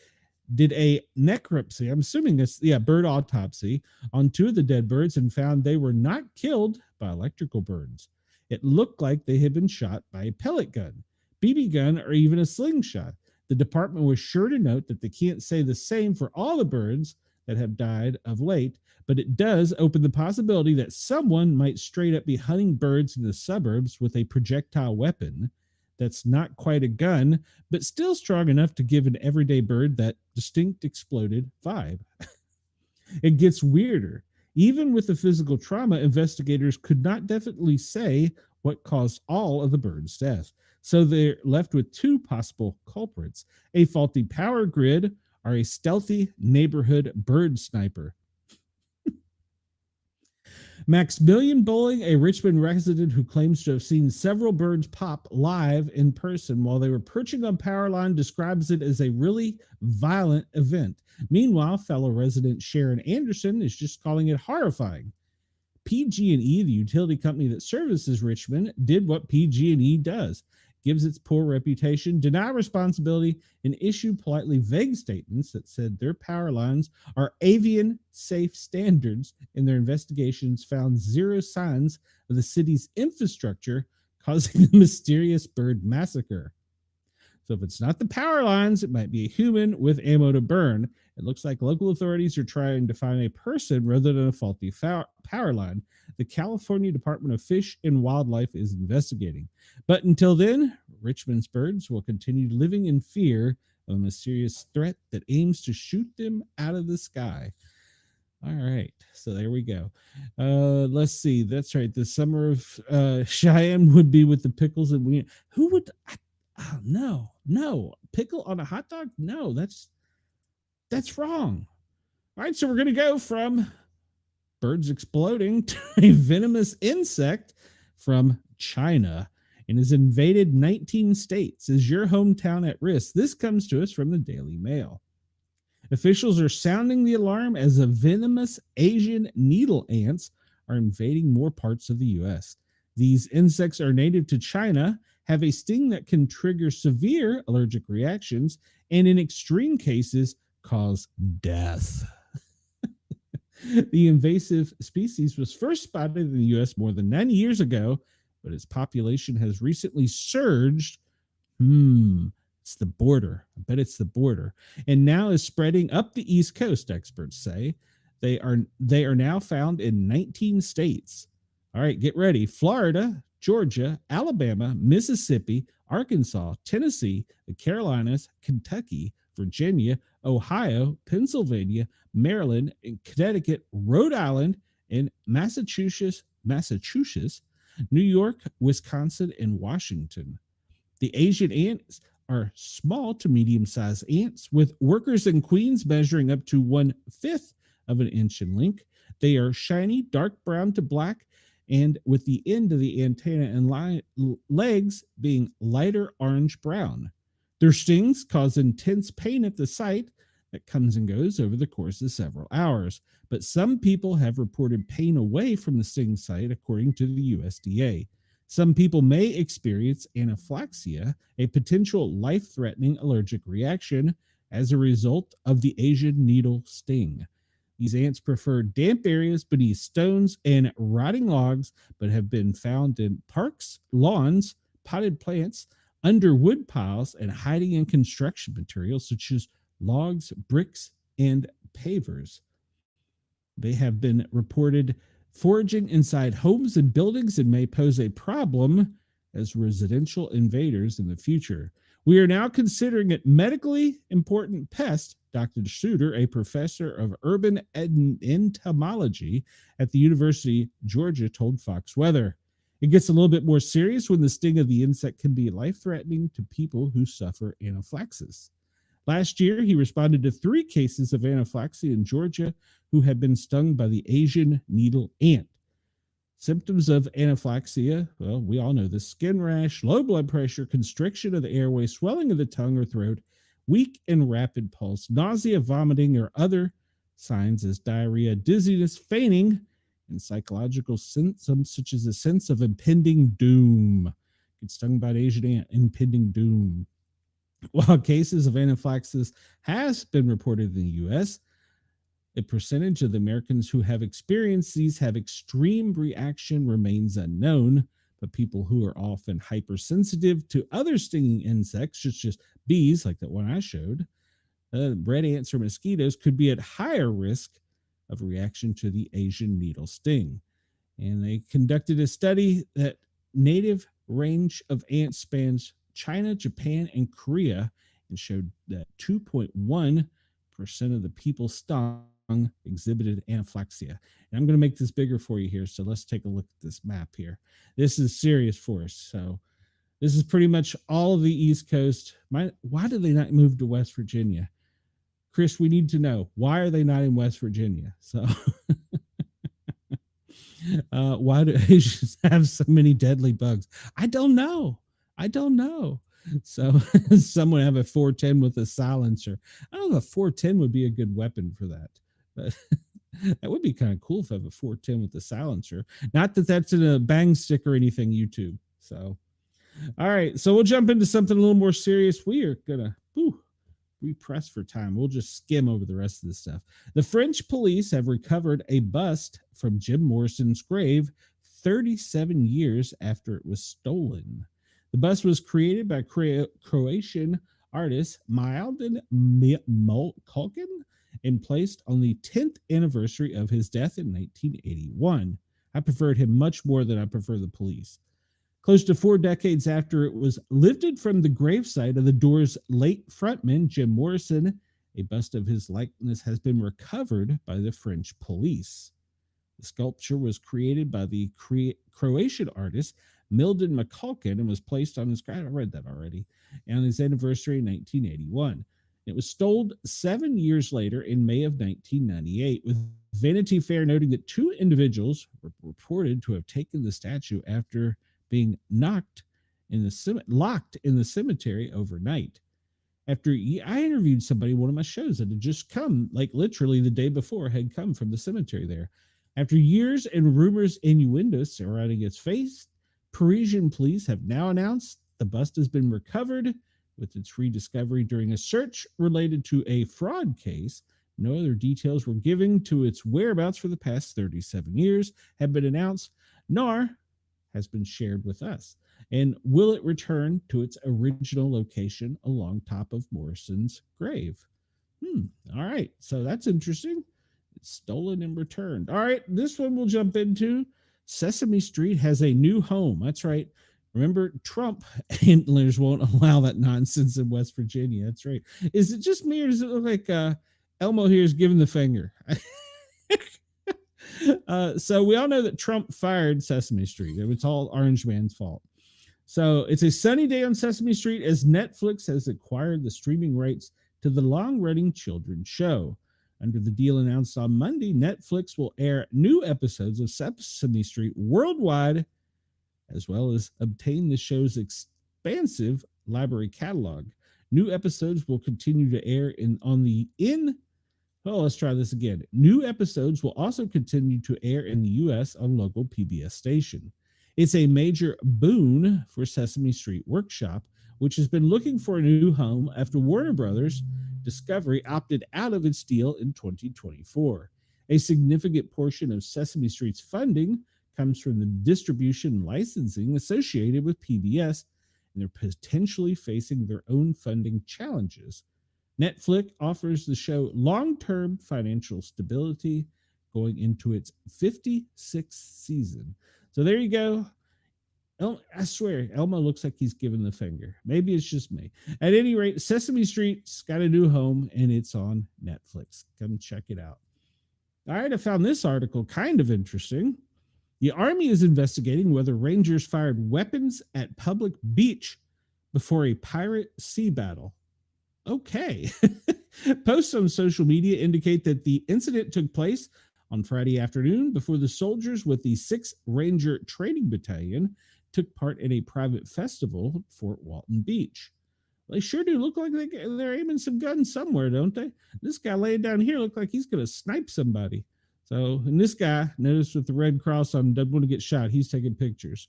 did a necropsy, I'm assuming it's, bird autopsy, on 2 of the dead birds and found they were not killed by electrical burns. It looked like they had been shot by a pellet gun, BB gun, or even a slingshot. The department was sure to note that they can't say the same for all the birds that have died of late, but it does open the possibility that someone might straight up be hunting birds in the suburbs with a projectile weapon that's not quite a gun, but still strong enough to give an everyday bird that distinct exploded vibe. It gets weirder. Even with the physical trauma, investigators could not definitely say what caused all of the bird's death. So they're left with 2 possible culprits: a faulty power grid or a stealthy neighborhood bird sniper. Maximilian Bowling, a Richmond resident who claims to have seen several birds pop live in person while they were perching on power line, describes it as a really violent event. Meanwhile, fellow resident Sharon Anderson is just calling it horrifying. PG&E, the utility company that services Richmond, did what PG&E does: gives its poor reputation, deny responsibility, and issue politely vague statements that said their power lines are avian safe standards, and their investigations found 0 signs of the city's infrastructure causing the mysterious bird massacre. So if it's not the power lines, it might be a human with ammo to burn. It looks like local authorities are trying to find a person rather than a faulty power line. The California Department of Fish and Wildlife is investigating. But until then, Richmond's birds will continue living in fear of a mysterious threat that aims to shoot them out of the sky. All right, so there we go. Let's see. That's right. The summer of Cheyenne would be with the pickles and we. Who would? Oh, no. Pickle on a hot dog? No, that's wrong. All right, so we're going to go from birds exploding to a venomous insect from China and has invaded 19 states. Is your hometown at risk? This comes to us from the Daily Mail. Officials are sounding the alarm as the venomous Asian needle ants are invading more parts of the U.S. These insects are native to China, have a sting that can trigger severe allergic reactions, and in extreme cases, cause death. The invasive species was first spotted in the U.S. more than 90 years ago, but its population has recently surged. It's the border. I bet it's the border. And now is spreading up the East Coast, experts say. They are now found in 19 states. All right, get ready. Florida, Georgia, Alabama, Mississippi, Arkansas, Tennessee, the Carolinas, Kentucky, Virginia, Ohio, Pennsylvania, Maryland, and Connecticut, Rhode Island, and Massachusetts, New York, Wisconsin, and Washington. The Asian ants are small to medium sized ants, with workers in queens measuring up to 1/5 of an inch in length. They are shiny, dark brown to black, and with the end of the antenna and legs being lighter orange brown. Their stings cause intense pain at the site that comes and goes over the course of several hours. But some people have reported pain away from the sting site, according to the USDA. Some people may experience anaphylaxis, a potential life-threatening allergic reaction as a result of the Asian needle sting. These ants prefer damp areas beneath stones and rotting logs, but have been found in parks, lawns, potted plants, under wood piles, and hiding in construction materials such as logs, bricks, and pavers. They have been reported foraging inside homes and buildings and may pose a problem as residential invaders in the future. We are now considering it medically important pest, Dr. Suter, a professor of urban entomology at the University of Georgia, told Fox Weather. It gets a little bit more serious when the sting of the insect can be life-threatening to people who suffer anaphylaxis. Last year, he responded to 3 cases of anaphylaxis in Georgia who had been stung by the Asian needle ant. Symptoms of anaphylaxis, well, we all know this: skin rash, low blood pressure, constriction of the airway, swelling of the tongue or throat, weak and rapid pulse, nausea, vomiting, or other signs as diarrhea, dizziness, fainting, and psychological symptoms such as a sense of impending doom. Get stung by an Asian ant, impending doom. While cases of anaphylaxis has been reported in the U.S., a percentage of the Americans who have experienced these have extreme reaction remains unknown, but people who are often hypersensitive to other stinging insects, such as bees, like that one I showed, red ants or mosquitoes, could be at higher risk of reaction to the Asian needle sting. And they conducted a study that native range of ants spans China, Japan, and Korea, and showed that 2.1% of the people stung exhibited anaphylaxis. And I'm going to make this bigger for you here, so let's take a look at this map here. This is serious for us. So this is pretty much all of the East Coast. Why did they not move to West Virginia? Chris, we need to know, why are they not in West Virginia? So why do Asians have so many deadly bugs? I don't know. So someone have a 410 with a silencer. I don't know if a 410 would be a good weapon for that, but that would be kind of cool if I have a 410 with a silencer. Not that that's in a bang stick or anything, YouTube. So, all right. So we'll jump into something a little more serious. We are going to we press for time. We'll just skim over the rest of this stuff. The French police have recovered a bust from Jim Morrison's grave 37 years after it was stolen. The bust was created by Croatian artist Mladen Mockery and placed on the 10th anniversary of his death in 1981. I preferred him much more than I prefer the police. Close to 4 decades after it was lifted from the gravesite of the Doors' late frontman, Jim Morrison, a bust of his likeness has been recovered by the French police. The sculpture was created by the Croatian artist Mladen Mockery and was placed on his grave. I read that already. And on his anniversary in 1981. It was stolen 7 years later in May of 1998, with Vanity Fair noting that 2 individuals were reported to have taken the statue after being locked in the cemetery overnight. After I interviewed somebody in one of my shows that had just come, like literally the day before, had come from the cemetery there. After years and rumors, innuendos surrounding its face, Parisian police have now announced the bust has been recovered with its rediscovery during a search related to a fraud case. No other details were given to its whereabouts for the past 37 years have been announced, nor has been shared with us. And will it return to its original location along top of Morrison's grave? All right. So that's interesting. It's stolen and returned. All right. This one we'll jump into. Sesame Street has a new home. That's right. Remember, Trump handlers won't allow that nonsense in West Virginia. That's right. Is it just me, or does it look like Elmo here is giving the finger? So we all know that Trump fired Sesame Street. It was all Orange Man's fault. So it's a sunny day on Sesame Street as Netflix has acquired the streaming rights to the long-running children's show. Under the deal announced on Monday, Netflix will air new episodes of Sesame Street worldwide, as well as obtain the show's expansive library catalog. New episodes will continue to air let's try this again. New episodes will also continue to air in the U.S. on local PBS station. It's a major boon for Sesame Street Workshop, which has been looking for a new home after Warner Brothers Discovery opted out of its deal in 2024. A significant portion of Sesame Street's funding comes from the distribution and licensing associated with PBS, and they're potentially facing their own funding challenges. Netflix offers the show long-term financial stability going into its 56th season. So there you go. I swear, Elmo looks like he's giving the finger. Maybe it's just me. At any rate, Sesame Street's got a new home, and it's on Netflix. Come check it out. All right, I found this article kind of interesting. The Army is investigating whether Rangers fired weapons at public beach before a pirate sea battle. Okay. Posts on social media indicate that the incident took place on Friday afternoon before the soldiers with the 6th Ranger Training Battalion took part in a private festival at Fort Walton Beach. They sure do look like they're aiming some guns somewhere, don't they? This guy laying down here looked like he's going to snipe somebody. So, and this guy, notice with the red cross on, doesn't want to get shot. He's taking pictures.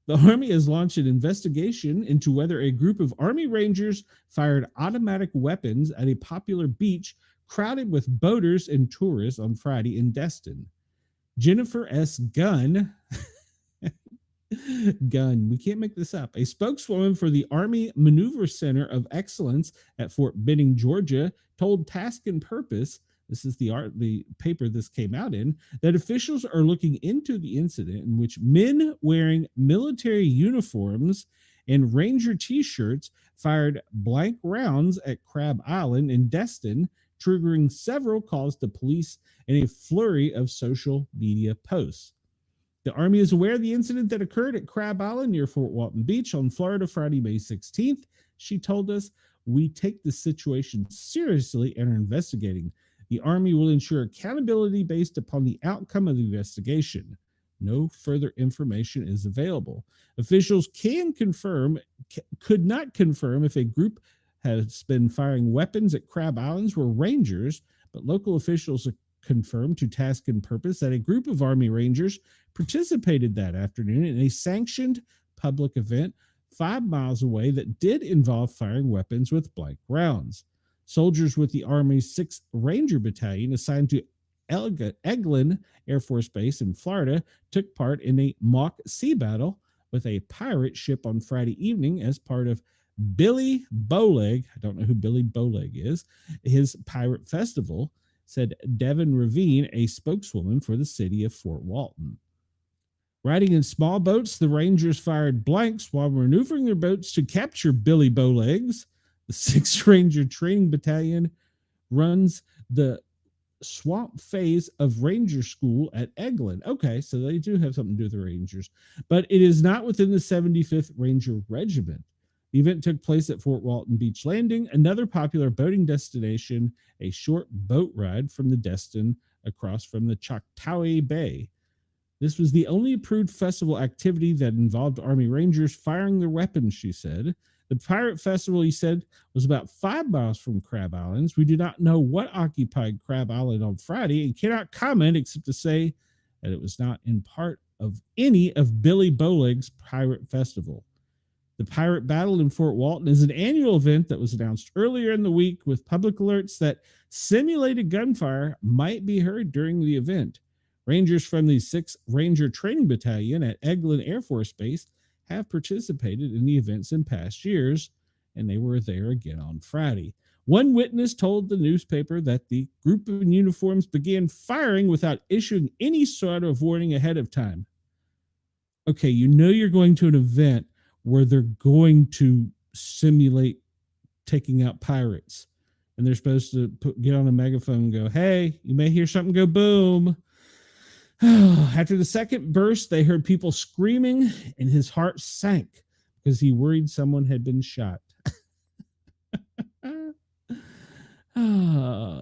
The Army has launched an investigation into whether a group of Army Rangers fired automatic weapons at a popular beach crowded with boaters and tourists on Friday in Destin. Jennifer S. Gunn, we can't make this up, a spokeswoman for the Army Maneuver Center of Excellence at Fort Benning, Georgia, told Task and Purpose, this is the paper this came out in, that officials are looking into the incident in which men wearing military uniforms and Ranger t-shirts fired blank rounds at Crab Island in Destin, triggering several calls to police and a flurry of social media posts. The Army is aware of the incident that occurred at Crab Island near Fort Walton Beach on Florida Friday, May 16th. She told us, "We take the situation seriously and are investigating. The Army will ensure accountability based upon the outcome of the investigation. No further information is available." Officials could not confirm if a group has been firing weapons at Crab Islands were Rangers, but local officials confirmed to Task and Purpose that a group of Army Rangers participated that afternoon in a sanctioned public event 5 miles away that did involve firing weapons with blank rounds. Soldiers with the Army's 6th Ranger Battalion, assigned to Eglin Air Force Base in Florida, took part in a mock sea battle with a pirate ship on Friday evening as part of Billy Bowleg, I don't know who Billy Bowleg is, his pirate festival, said Devin Ravine, a spokeswoman for the city of Fort Walton. Riding in small boats, the Rangers fired blanks while maneuvering their boats to capture Billy Bowlegs. The 6th Ranger Training Battalion runs the swamp phase of Ranger School at Eglin. Okay, so they do have something to do with the Rangers, but it is not within the 75th Ranger Regiment. The event took place at Fort Walton Beach Landing, another popular boating destination, a short boat ride from the Destin across from the Choctaw Bay. This was the only approved festival activity that involved Army Rangers firing their weapons, she said. The pirate festival, he said, was about 5 miles from Crab Islands. We do not know what occupied Crab Island on Friday and cannot comment except to say that it was not in part of any of Billy Bowleg's pirate festival. The Pirate Battle in Fort Walton is an annual event that was announced earlier in the week with public alerts that simulated gunfire might be heard during the event. Rangers from the 6th Ranger Training Battalion at Eglin Air Force Base have participated in the events in past years, and they were there again on Friday. One witness told the newspaper that the group in uniforms began firing without issuing any sort of warning ahead of time. Okay, you know you're going to an event where they're going to simulate taking out pirates. And they're supposed to get on a megaphone and go, hey, you may hear something go boom. After the second burst, they heard people screaming, and his heart sank because he worried someone had been shot.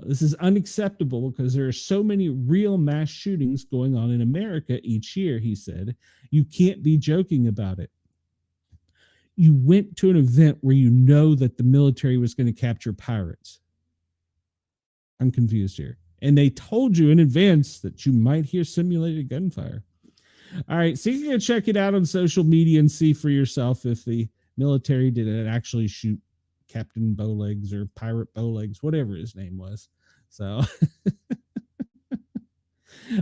This is unacceptable because there are so many real mass shootings going on in America each year, he said. You can't be joking about it. You went to an event where you know that the military was going to capture pirates. I'm confused here. And they told you in advance that you might hear simulated gunfire. All right, so you can check it out on social media and see for yourself if the military did actually shoot Captain Bowlegs or Pirate Bowlegs, whatever his name was. So, all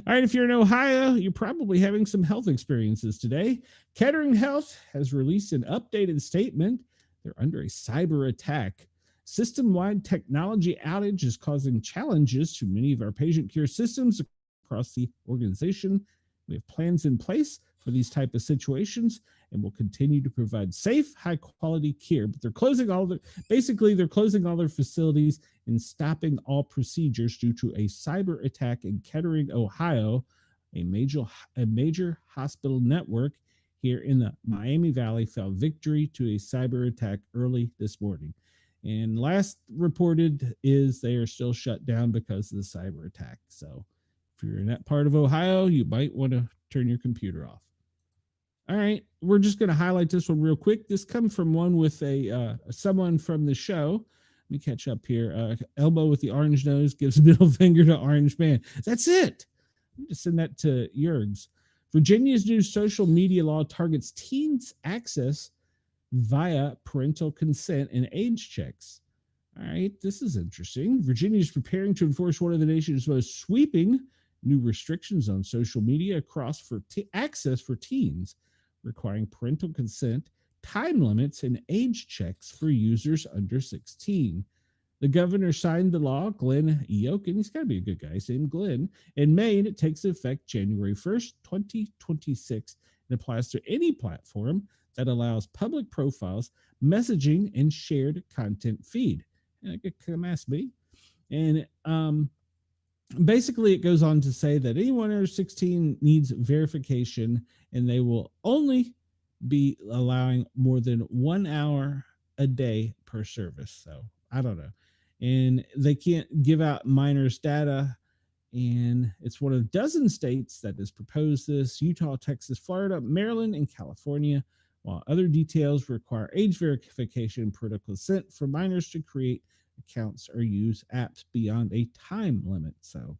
right, if you're in Ohio, you're probably having some health experiences today. Kettering Health has released an updated statement. They're under a cyber attack. System-wide technology outage is causing challenges to many of our patient care systems across the organization. We have plans in place for these type of situations and will continue to provide safe, high-quality care. But they're closing all their facilities and stopping all procedures due to a cyber attack in Kettering, Ohio, a major hospital network here in the Miami Valley fell victory to a cyber attack early this morning. And last reported is they are still shut down because of the cyber attack. So if you're in that part of Ohio, you might want to turn your computer off. All right, we're just going to highlight this one real quick. This comes from one with someone from the show. Let me catch up here. Elbow with the orange nose gives middle finger to orange man. That's it. I'm just send that to Jurgs. Virginia's new social media law targets teens' access via parental consent and age checks. All right, this is interesting. Virginia is preparing to enforce one of the nation's most sweeping new restrictions on social media across for access for teens, requiring parental consent, time limits, and age checks for users under 16. The governor signed the law, Glenn Youngkin, he's got to be a good guy, his name Glenn, in May, and it takes effect January 1st, 2026. It applies to any platform that allows public profiles, messaging, and shared content feed. And I could come ask me. And basically, it goes on to say that anyone under 16 needs verification, and they will only be allowing more than 1 hour a day per service. So I don't know. And they can't give out minors data. And it's one of a dozen states that has proposed this: Utah, Texas, Florida, Maryland, and California, while other details require age verification and parental consent for minors to create accounts or use apps beyond a time limit. So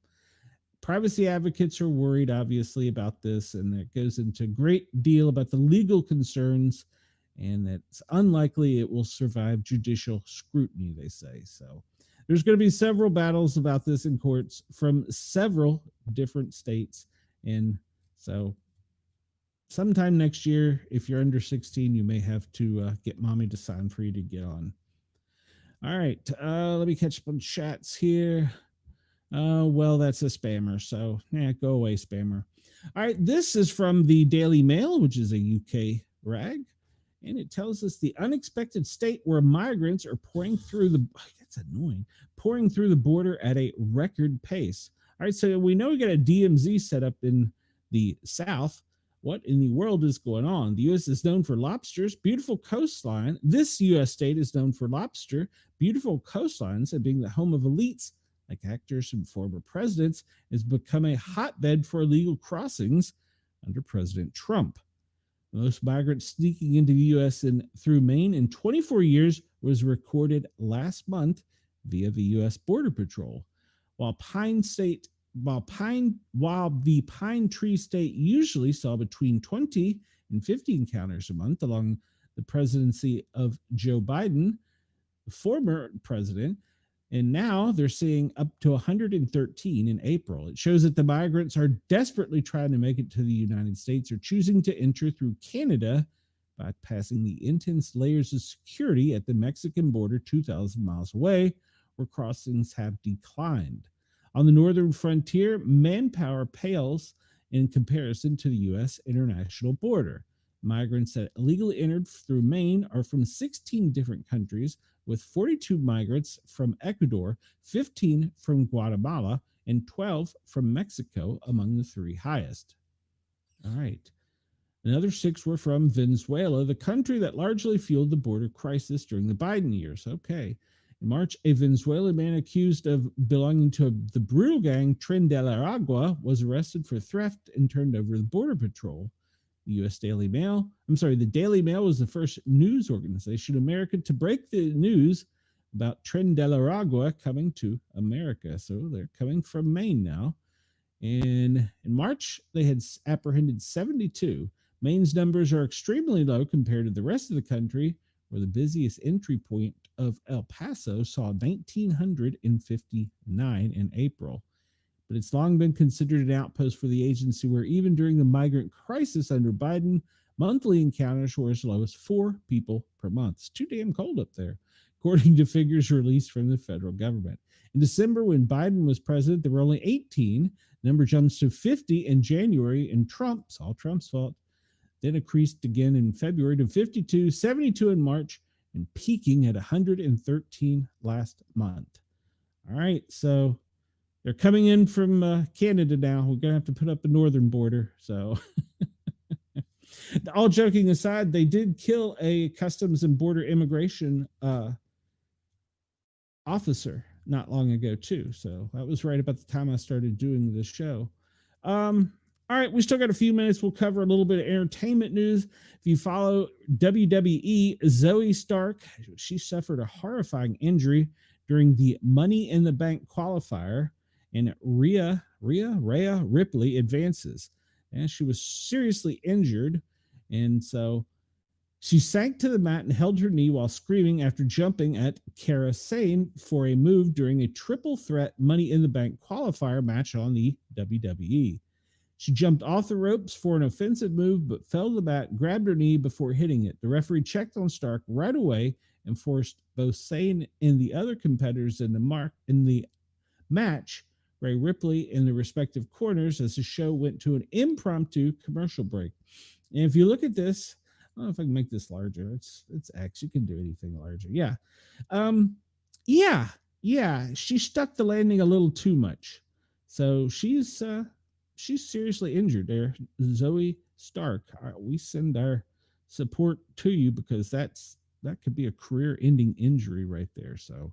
privacy advocates are worried, obviously, about this, and it goes into a great deal about the legal concerns, and that it's unlikely it will survive judicial scrutiny, they say. So there's going to be several battles about this in courts from several different states. And so sometime next year, if you're under 16, you may have to get mommy to sign for you to get on. All right, let me catch up on chats here. Well, that's a spammer, so yeah, go away, spammer. All right, this is from the Daily Mail, which is a UK rag, and it tells us the unexpected state where migrants are pouring through the border at a record pace. All right, so we know we got a DMZ set up in the South. What in the world is going on? The U.S. is known for lobsters, beautiful coastline. This U.S. state is known for lobster, beautiful coastlines, and being the home of elites like actors and former presidents, has become a hotbed for illegal crossings under President Trump. Most migrants sneaking into the U.S. through Maine in 24 years was recorded last month via the U.S. Border Patrol. While the Pine Tree State usually saw between 20 and 50 encounters a month along the presidency of Joe Biden, the former president, and now they're seeing up to 113 in April. It shows that the migrants are desperately trying to make it to the United States or choosing to enter through Canada, bypassing the intense layers of security at the Mexican border 2,000 miles away, where crossings have declined. On the northern frontier, manpower pales in comparison to the U.S. international border. Migrants that illegally entered through Maine are from 16 different countries, with 42 migrants from Ecuador, 15 from Guatemala, and 12 from Mexico among the three highest. All right. Another six were from Venezuela, the country that largely fueled the border crisis during the Biden years. Okay. In March, a Venezuelan man accused of belonging to the brutal gang Tren de la Agua was arrested for theft and turned over to the Border Patrol. The U.S. the Daily Mail was the first news organization in America to break the news about Tren de la Agua coming to America. So they're coming from Maine now. And in March, they had apprehended 72. Maine's numbers are extremely low compared to the rest of the country, where the busiest entry point of El Paso saw 1,959 in April. But it's long been considered an outpost for the agency, where even during the migrant crisis under Biden, monthly encounters were as low as 4 people per month. It's too damn cold up there, according to figures released from the federal government. In December, when Biden was president, there were only 18. Number jumps to 50 in January, and Trump's all Trump's fault. Then increased again in February to 52, 72 in March, and peaking at 113 last month. All right, so they're coming in from Canada now. We're going to have to put up a northern border. So, all joking aside, they did kill a Customs and Border Immigration officer not long ago, too. So, that was right about the time I started doing this show. All right, we still got a few minutes. We'll cover a little bit of entertainment news. If you follow WWE, Zoe Stark, she suffered a horrifying injury during the Money in the Bank qualifier, and Rhea Ripley advances. And she was seriously injured, and so she sank to the mat and held her knee while screaming after jumping at Cara Sane for a move during a triple threat Money in the Bank qualifier match on the WWE. She jumped off the ropes for an offensive move, but fell to the mat, grabbed her knee before hitting it. The referee checked on Stark right away and forced both Sane and the other competitors in the match, Ray Ripley, in the respective corners as the show went to an impromptu commercial break. And if you look at this, I don't know if I can make this larger. It's X. You can do anything larger. Yeah. She stuck the landing a little too much. So she's seriously injured there. Zoe Stark, we send our support to you, because that could be a career-ending injury right there. So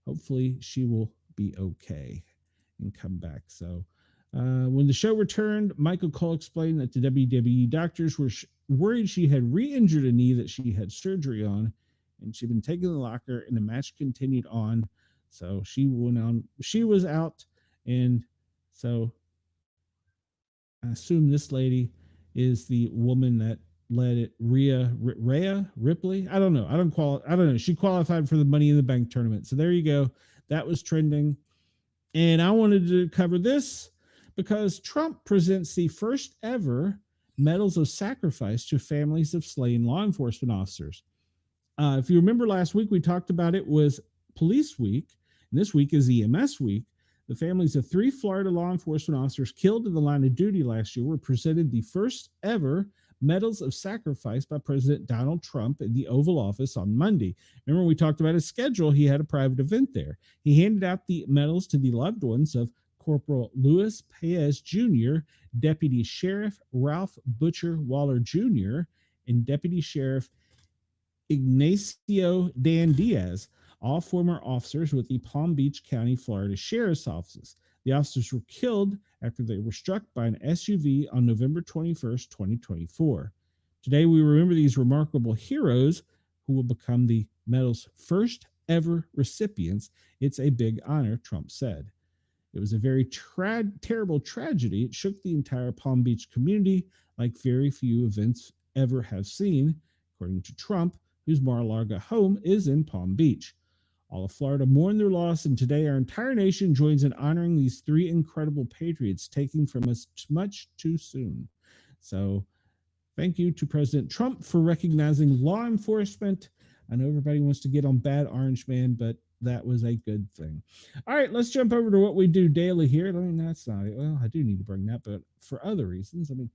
hopefully she will be okay and come back. So when the show returned, Michael Cole explained that the WWE doctors were worried she had re-injured a knee that she had surgery on, and she'd been taken to the locker, and the match continued on. So she went on. She was out, and so I assume this lady is the woman that led it, Rhea Ripley. I don't know. I don't know. She qualified for the Money in the Bank tournament. So there you go. That was trending. And I wanted to cover this because Trump presents the first ever medals of sacrifice to families of slain law enforcement officers. If you remember last week, we talked about it was Police Week, and this week is EMS Week. The families of 3 Florida law enforcement officers killed in the line of duty last year were presented the first ever medals of sacrifice by President Donald Trump in the Oval Office on Monday. Remember, we talked about his schedule. He had a private event there. He handed out the medals to the loved ones of Corporal Luis Paez Jr., Deputy Sheriff Ralph Butcher Waller Jr., and Deputy Sheriff Ignacio Dan Diaz, all former officers with the Palm Beach County, Florida Sheriff's Offices. The officers were killed after they were struck by an SUV on November 21st, 2024. Today, we remember these remarkable heroes who will become the medal's first ever recipients. It's a big honor, Trump said. It was a very terrible tragedy. It shook the entire Palm Beach community like very few events ever have seen, according to Trump, whose Mar-a-Lago home is in Palm Beach. All of Florida mourned their loss, and today our entire nation joins in honoring these 3 incredible patriots taken from us much too soon. So thank you to President Trump for recognizing law enforcement. I know everybody wants to get on Bad Orange Man, but that was a good thing. All right, let's jump over to what we do daily here. I mean, that's not it. Well, I do need to bring that, but for other reasons. Let me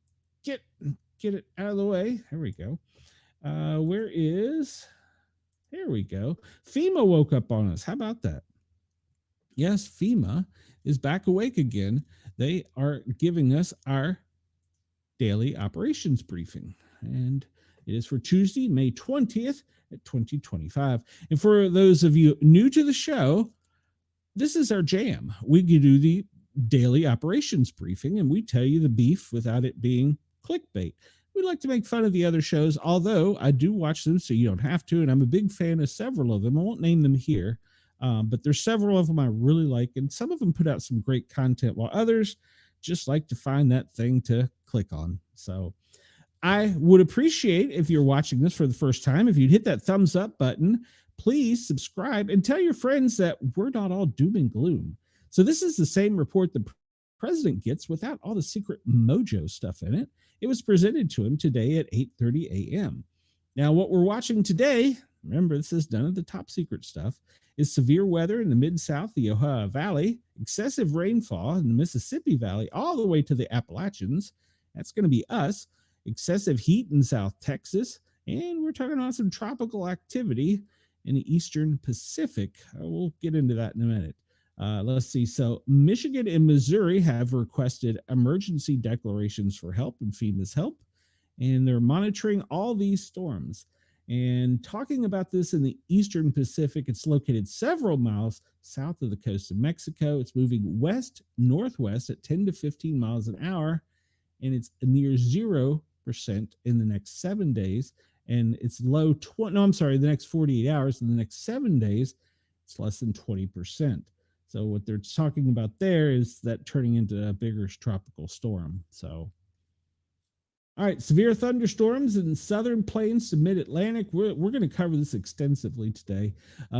get get it out of the way. There we go. Where is? Here we go. FEMA woke up on us. How about that? Yes, FEMA is back awake again. They are giving us our daily operations briefing, and it is for Tuesday, May 20th at 2025. And for those of you new to the show, this is our jam. We do the daily operations briefing, and we tell you the beef without it being clickbait. We like to make fun of the other shows, although I do watch them so you don't have to, and I'm a big fan of several of them. I won't name them here, but there's several of them I really like, and some of them put out some great content, while others just like to find that thing to click on. So I would appreciate if you're watching this for the first time, if you'd hit that thumbs up button, please subscribe and tell your friends that we're not all doom and gloom. So this is the same report the president gets without all the secret mojo stuff in it. It was presented to him today at 8:30 a.m. Now, what we're watching today, remember, this is none of the top secret stuff, is severe weather in the Mid-South, the Ohio Valley, excessive rainfall in the Mississippi Valley, all the way to the Appalachians. That's going to be us. Excessive heat in South Texas. And we're talking about some tropical activity in the Eastern Pacific. We'll get into that in a minute. Let's see. So Michigan and Missouri have requested emergency declarations for help and FEMA's help. And they're monitoring all these storms. And talking about this in the Eastern Pacific, it's located several miles south of the coast of Mexico. It's moving west-northwest at 10 to 15 miles an hour, and it's near 0% in the next 7 days. And it's low, the next 48 hours. In the next 7 days, it's less than 20%. So what they're talking about there is that turning into a bigger tropical storm. So all right, severe thunderstorms in southern plains to mid-Atlantic. We're going to cover this extensively today.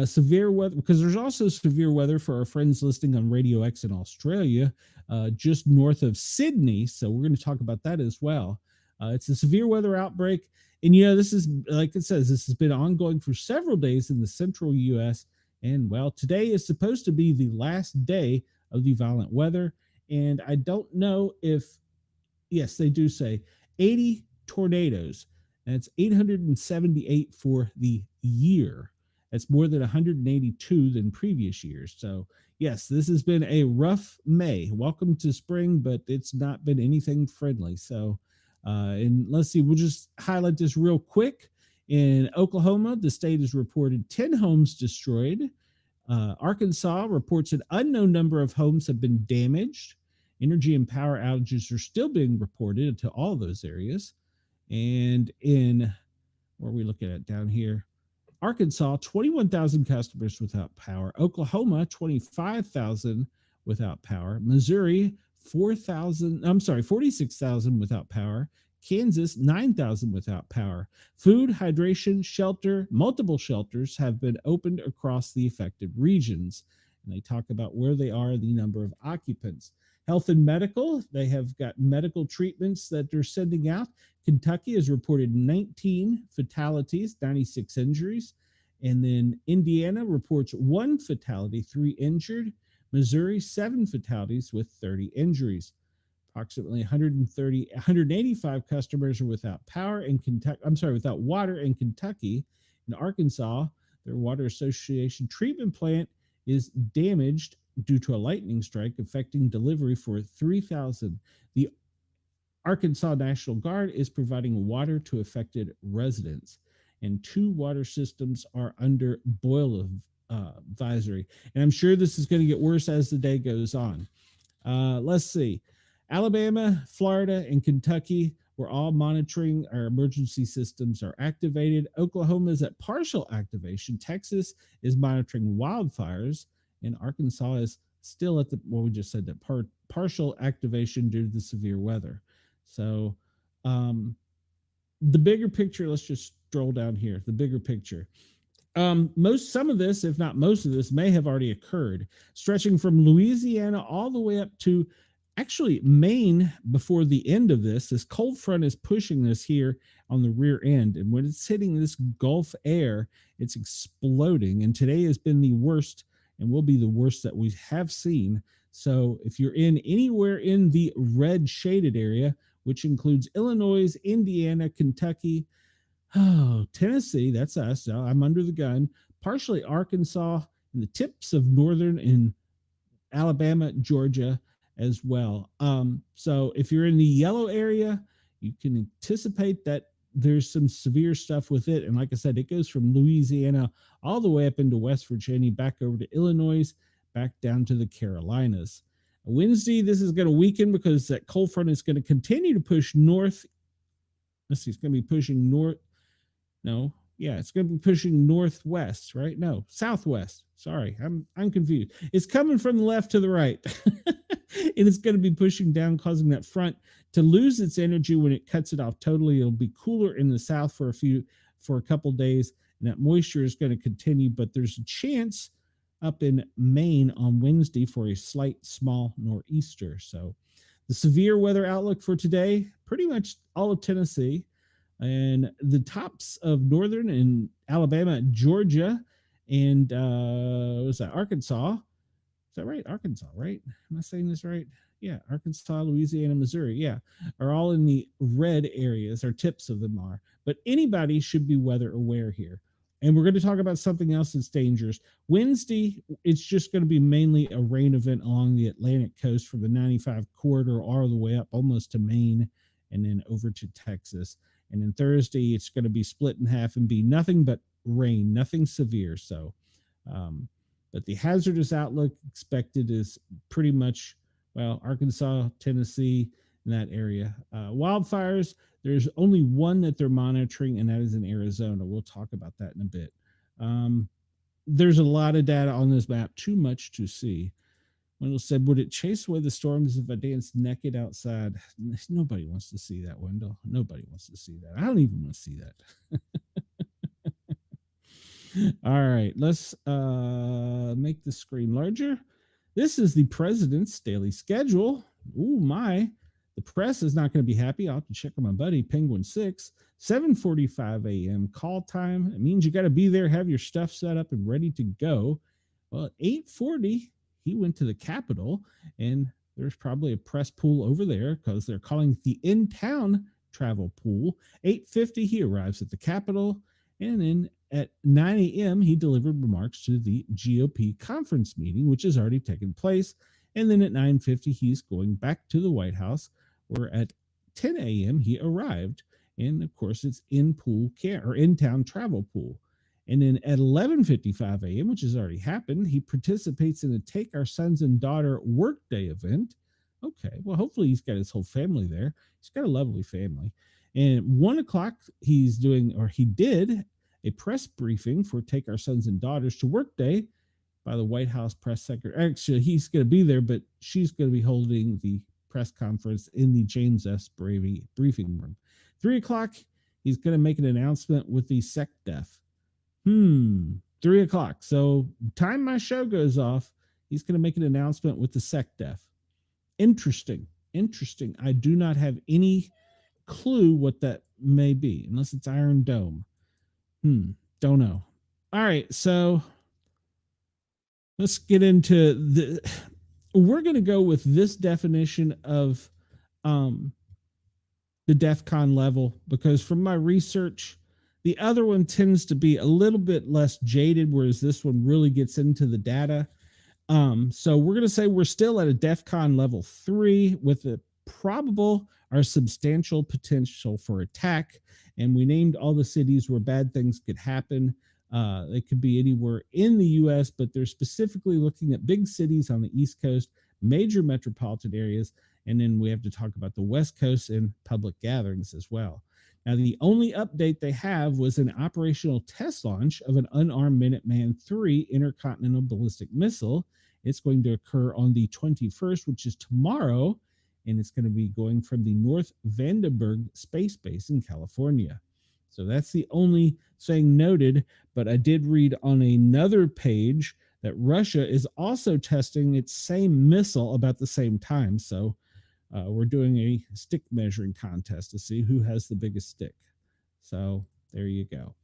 Severe weather, because there's also severe weather for our friends listening on Radio X in Australia, just north of Sydney. So we're going to talk about that as well. It's a severe weather outbreak. And, this is, like it says, this has been ongoing for several days in the central U.S. And, well, today is supposed to be the last day of the violent weather. And I don't know if, yes, they do say 80 tornadoes, and it's 878 for the year. That's more than 182 than previous years. So, yes, this has been a rough May. Welcome to spring, but it's not been anything friendly. So, and let's see, we'll just highlight this real quick. In Oklahoma, the state has reported 10 homes destroyed. Arkansas reports an unknown number of homes have been damaged. Energy and power outages are still being reported to all those areas. And in, where are we looking at down here? Arkansas, 21,000 customers without power. Oklahoma, 25,000 without power. Missouri, 46,000 without power. Kansas, 9,000 without power. Food, hydration, shelter, multiple shelters have been opened across the affected regions. And they talk about where they are, the number of occupants. Health and medical, they have got medical treatments that they're sending out. Kentucky has reported 19 fatalities, 96 injuries. And then Indiana reports 1 fatality, 3 injured. Missouri, 7 fatalities with 30 injuries. Approximately 185 customers are without power in Kentucky. Without water in Kentucky. In Arkansas, their water association treatment plant is damaged due to a lightning strike affecting delivery for 3,000. The Arkansas National Guard is providing water to affected residents, and 2 water systems are under boil advisory. And I'm sure this is going to get worse as the day goes on. Let's see. Alabama, Florida, and Kentucky, we're all monitoring. Our emergency systems are activated. Oklahoma is at partial activation. Texas is monitoring wildfires. And Arkansas is still at we just said that partial activation due to the severe weather. So the bigger picture, let's just stroll down here. The bigger picture. Some of this, if not most of this, may have already occurred, stretching from Louisiana all the way up to actually Maine. Before the end of this cold front is pushing this here on the rear end. And when it's hitting this Gulf air, it's exploding. And today has been the worst and will be the worst that we have seen. So if you're in anywhere in the red shaded area, which includes Illinois, Indiana, Kentucky, oh, Tennessee, that's us. So I'm under the gun. Partially Arkansas and the tips of northern and Alabama, Georgia as well. So if you're in the yellow area, you can anticipate that there's some severe stuff with it. And like I said, it goes from Louisiana all the way up into West Virginia, back over to Illinois, back down to the Carolinas. Wednesday, this is going to weaken because that cold front is going to continue to push north. Let's see, it's going to be pushing north. No, yeah, it's going to be pushing northwest, right? No, southwest. Sorry, I'm confused. It's coming from the left to the right. And it's going to be pushing down, causing that front to lose its energy when it cuts it off totally. It'll be cooler in the south for a couple days, and that moisture is going to continue, but there's a chance up in Maine on Wednesday for a slight small nor'easter. So the severe weather outlook for today, pretty much all of Tennessee and the tops of northern and Alabama, Georgia, and was that Arkansas? Is that right? Arkansas, right? Am I saying this right? Yeah, Arkansas, Louisiana, Missouri, yeah, are all in the red areas, or tips of them are. But anybody should be weather aware here. And we're going to talk about something else that's dangerous. Wednesday, it's just going to be mainly a rain event along the Atlantic coast from the 95 corridor all the way up almost to Maine and then over to Texas. And then Thursday, it's going to be split in half and be nothing but rain, nothing severe. So, but the hazardous outlook expected is pretty much, well, Arkansas, Tennessee, in that area. Wildfires, there's only one that they're monitoring, and that is in Arizona. We'll talk about that in a bit. There's a lot of data on this map, too much to see. Wendell said, would it chase away the storms if I danced naked outside? Nobody wants to see that, Wendell. Nobody wants to see that. I don't even want to see that. All right, let's make the screen larger. This is the president's daily schedule. Ooh, my. The press is not going to be happy. I'll have to check on my buddy, Penguin 6. 7:45 a.m. call time. It means you got to be there, have your stuff set up and ready to go. Well, at 8:40, he went to the Capitol, and there's probably a press pool over there because they're calling it the in-town travel pool. 8:50, he arrives at the Capitol, and then at 9 a.m., he delivered remarks to the GOP conference meeting, which has already taken place. And then at 9:50, he's going back to the White House, where at 10 a.m., he arrived. And of course, it's in-town travel pool. And then at 11:55 a.m., which has already happened, he participates in a Take Our Sons and Daughter Workday event. Okay, well, hopefully he's got his whole family there. He's got a lovely family. And at 1 o'clock, he did a press briefing for Take Our Sons and Daughters to Workday by the White House press secretary. Actually, he's going to be there, but she's going to be holding the press conference in the James S. Brady briefing room. 3 o'clock, he's going to make an announcement with the SecDef. 3 o'clock. So time my show goes off, he's going to make an announcement with the SecDef. Interesting. I do not have any clue what that may be, unless it's Iron Dome. Don't know. All right, so let's get into we're going to go with this definition of the DEF CON level, because from my research, the other one tends to be a little bit less jaded, whereas this one really gets into the data. So we're going to say we're still at a DEF CON level 3 with a probable or substantial potential for attack. And we named all the cities where bad things could happen. They could be anywhere in the U.S., but they're specifically looking at big cities on the East Coast, major metropolitan areas, and then we have to talk about the West Coast and public gatherings as well. Now, the only update they have was an operational test launch of an unarmed Minuteman III intercontinental ballistic missile. It's going to occur on the 21st, which is tomorrow, and it's going to be going from the North Vandenberg Space Base in California. So that's the only thing noted, but I did read on another page that Russia is also testing its same missile about the same time. So we're doing a stick measuring contest to see who has the biggest stick. So there you go.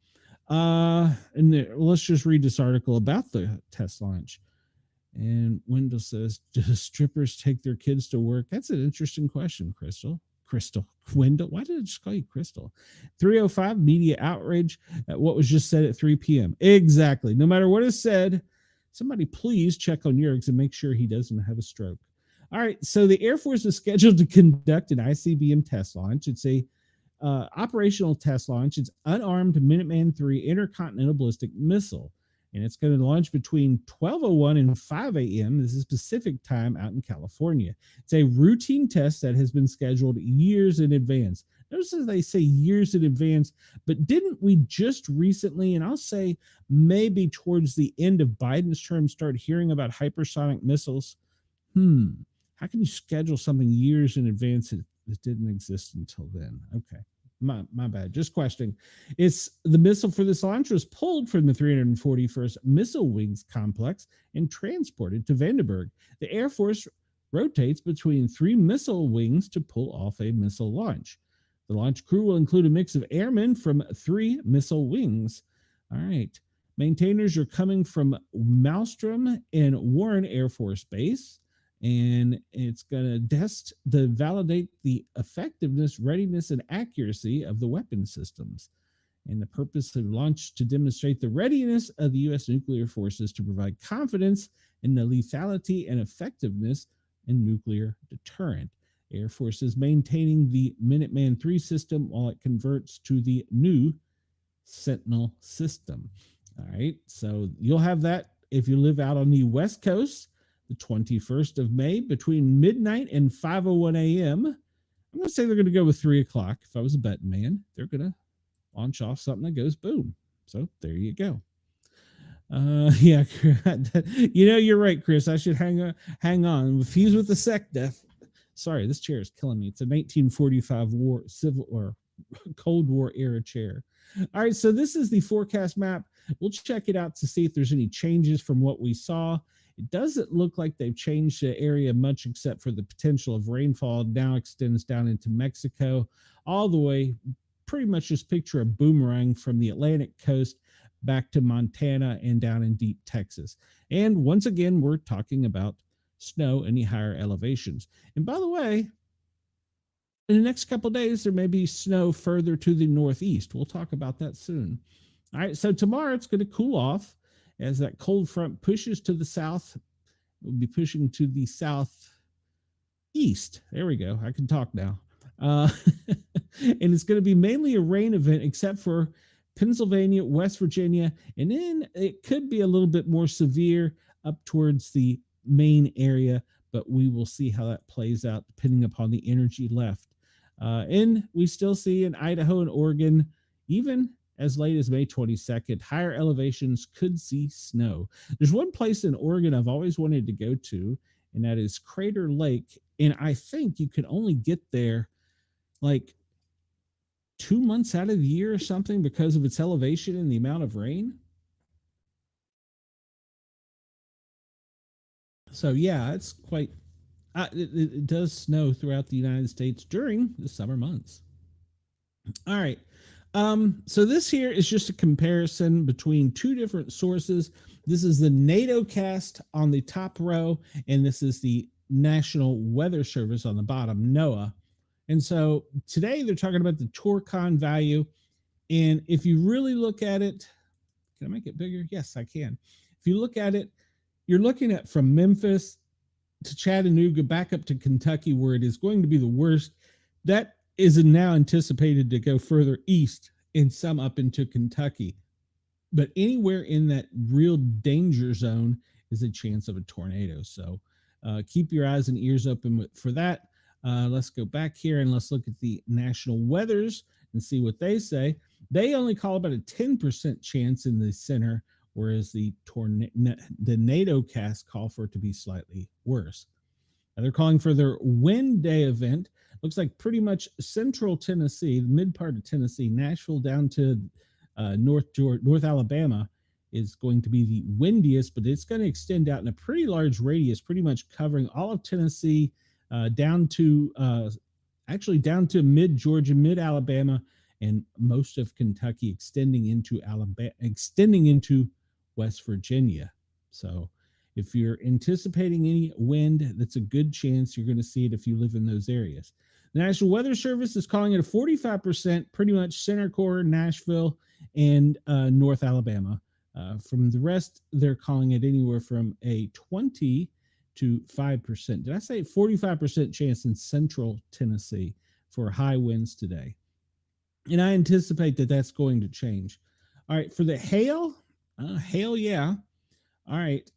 Let's just read this article about the test launch. And Wendell says, do strippers take their kids to work? That's an interesting question, Crystal. Wendell. Why did I just call you Crystal? 3:05 media outrage at what was just said at 3 p.m. Exactly. No matter what is said, somebody please check on Yergs and make sure he doesn't have a stroke. All right. So the Air Force is scheduled to conduct an ICBM test launch. It's a operational test launch. It's unarmed Minuteman III intercontinental ballistic missile. And it's going to launch between 12:01 and 5 a.m. This is Pacific time out in California. It's a routine test that has been scheduled years in advance. Notice that they say years in advance, but didn't we just recently, and I'll say maybe towards the end of Biden's term, start hearing about hypersonic missiles? How can you schedule something years in advance that didn't exist until then? Okay. My bad. Just questioning. It's the missile for this launch was pulled from the 341st Missile Wings Complex and transported to Vandenberg. The Air Force rotates between 3 missile wings to pull off a missile launch. The launch crew will include a mix of airmen from 3 missile wings. All right. Maintainers are coming from Malmstrom and Warren Air Force Base. And it's going to validate the effectiveness, readiness, and accuracy of the weapon systems. And the purpose of the launch to demonstrate the readiness of the U.S. nuclear forces to provide confidence in the lethality and effectiveness in nuclear deterrent. Air Force is maintaining the Minuteman III system while it converts to the new Sentinel system. All right, so you'll have that if you live out on the West Coast. The 21st of May between midnight and 5:01 a.m. I'm going to say they're going to go with 3 o'clock. If I was a betting man, they're going to launch off something that goes boom. So there you go. Yeah, you're right, Chris. I should hang on. Refuse with the sec death. Sorry, this chair is killing me. It's a 1945 civil or Cold War era chair. All right, so this is the forecast map. We'll check it out to see if there's any changes from what we saw. It doesn't look like they've changed the area much, except for the potential of rainfall now extends down into Mexico, all the way. Pretty much just picture a boomerang from the Atlantic coast back to Montana and down in deep Texas. And once again, we're talking about snow in the higher elevations. And by the way, in the next couple of days, there may be snow further to the northeast. We'll talk about that soon. All right, so tomorrow it's going to cool off as that cold front pushes to the south. We'll be pushing to the southeast. There we go. I can talk now. And it's going to be mainly a rain event, except for Pennsylvania, West Virginia, and then it could be a little bit more severe up towards the Maine area, but we will see how that plays out depending upon the energy left. And we still see in Idaho and Oregon, even as late as May 22nd, higher elevations could see snow. There's one place in Oregon I've always wanted to go to, and that is Crater Lake. And I think you can only get there like 2 months out of the year or something because of its elevation and the amount of rain. So yeah, it's quite, it does snow throughout the United States during the summer months. All right. So this here is just a comparison between two different sources. This is the NATO cast on the top row, and this is the National Weather Service on the bottom, NOAA. And so today they're talking about the Torcon value. And if you really look at it, can I make it bigger? Yes, I can. If you look at it, you're looking at from Memphis to Chattanooga back up to Kentucky, where it is going to be the worst. That is now anticipated to go further east and some up into Kentucky. But anywhere in that real danger zone is a chance of a tornado. So keep your eyes and ears open for that. Let's go back here and let's look at the national weathers and see what they say. They only call about a 10% chance in the center, whereas the NATO cast call for it to be slightly worse. Now they're calling for their wind day event. Looks like pretty much central Tennessee, the mid part of Tennessee, Nashville down to North Alabama is going to be the windiest, but it's going to extend out in a pretty large radius, pretty much covering all of Tennessee, down to mid Georgia, mid Alabama, and most of Kentucky, extending into Alabama, extending into West Virginia. So if you're anticipating any wind, that's a good chance you're going to see it if you live in those areas. The National Weather Service is calling it a 45%, pretty much center core, Nashville, and North Alabama. From the rest, they're calling it anywhere from a 20 to 5%. Did I say 45% chance in central Tennessee for high winds today? And I anticipate that that's going to change. All right, for the hail, hail, yeah. All right,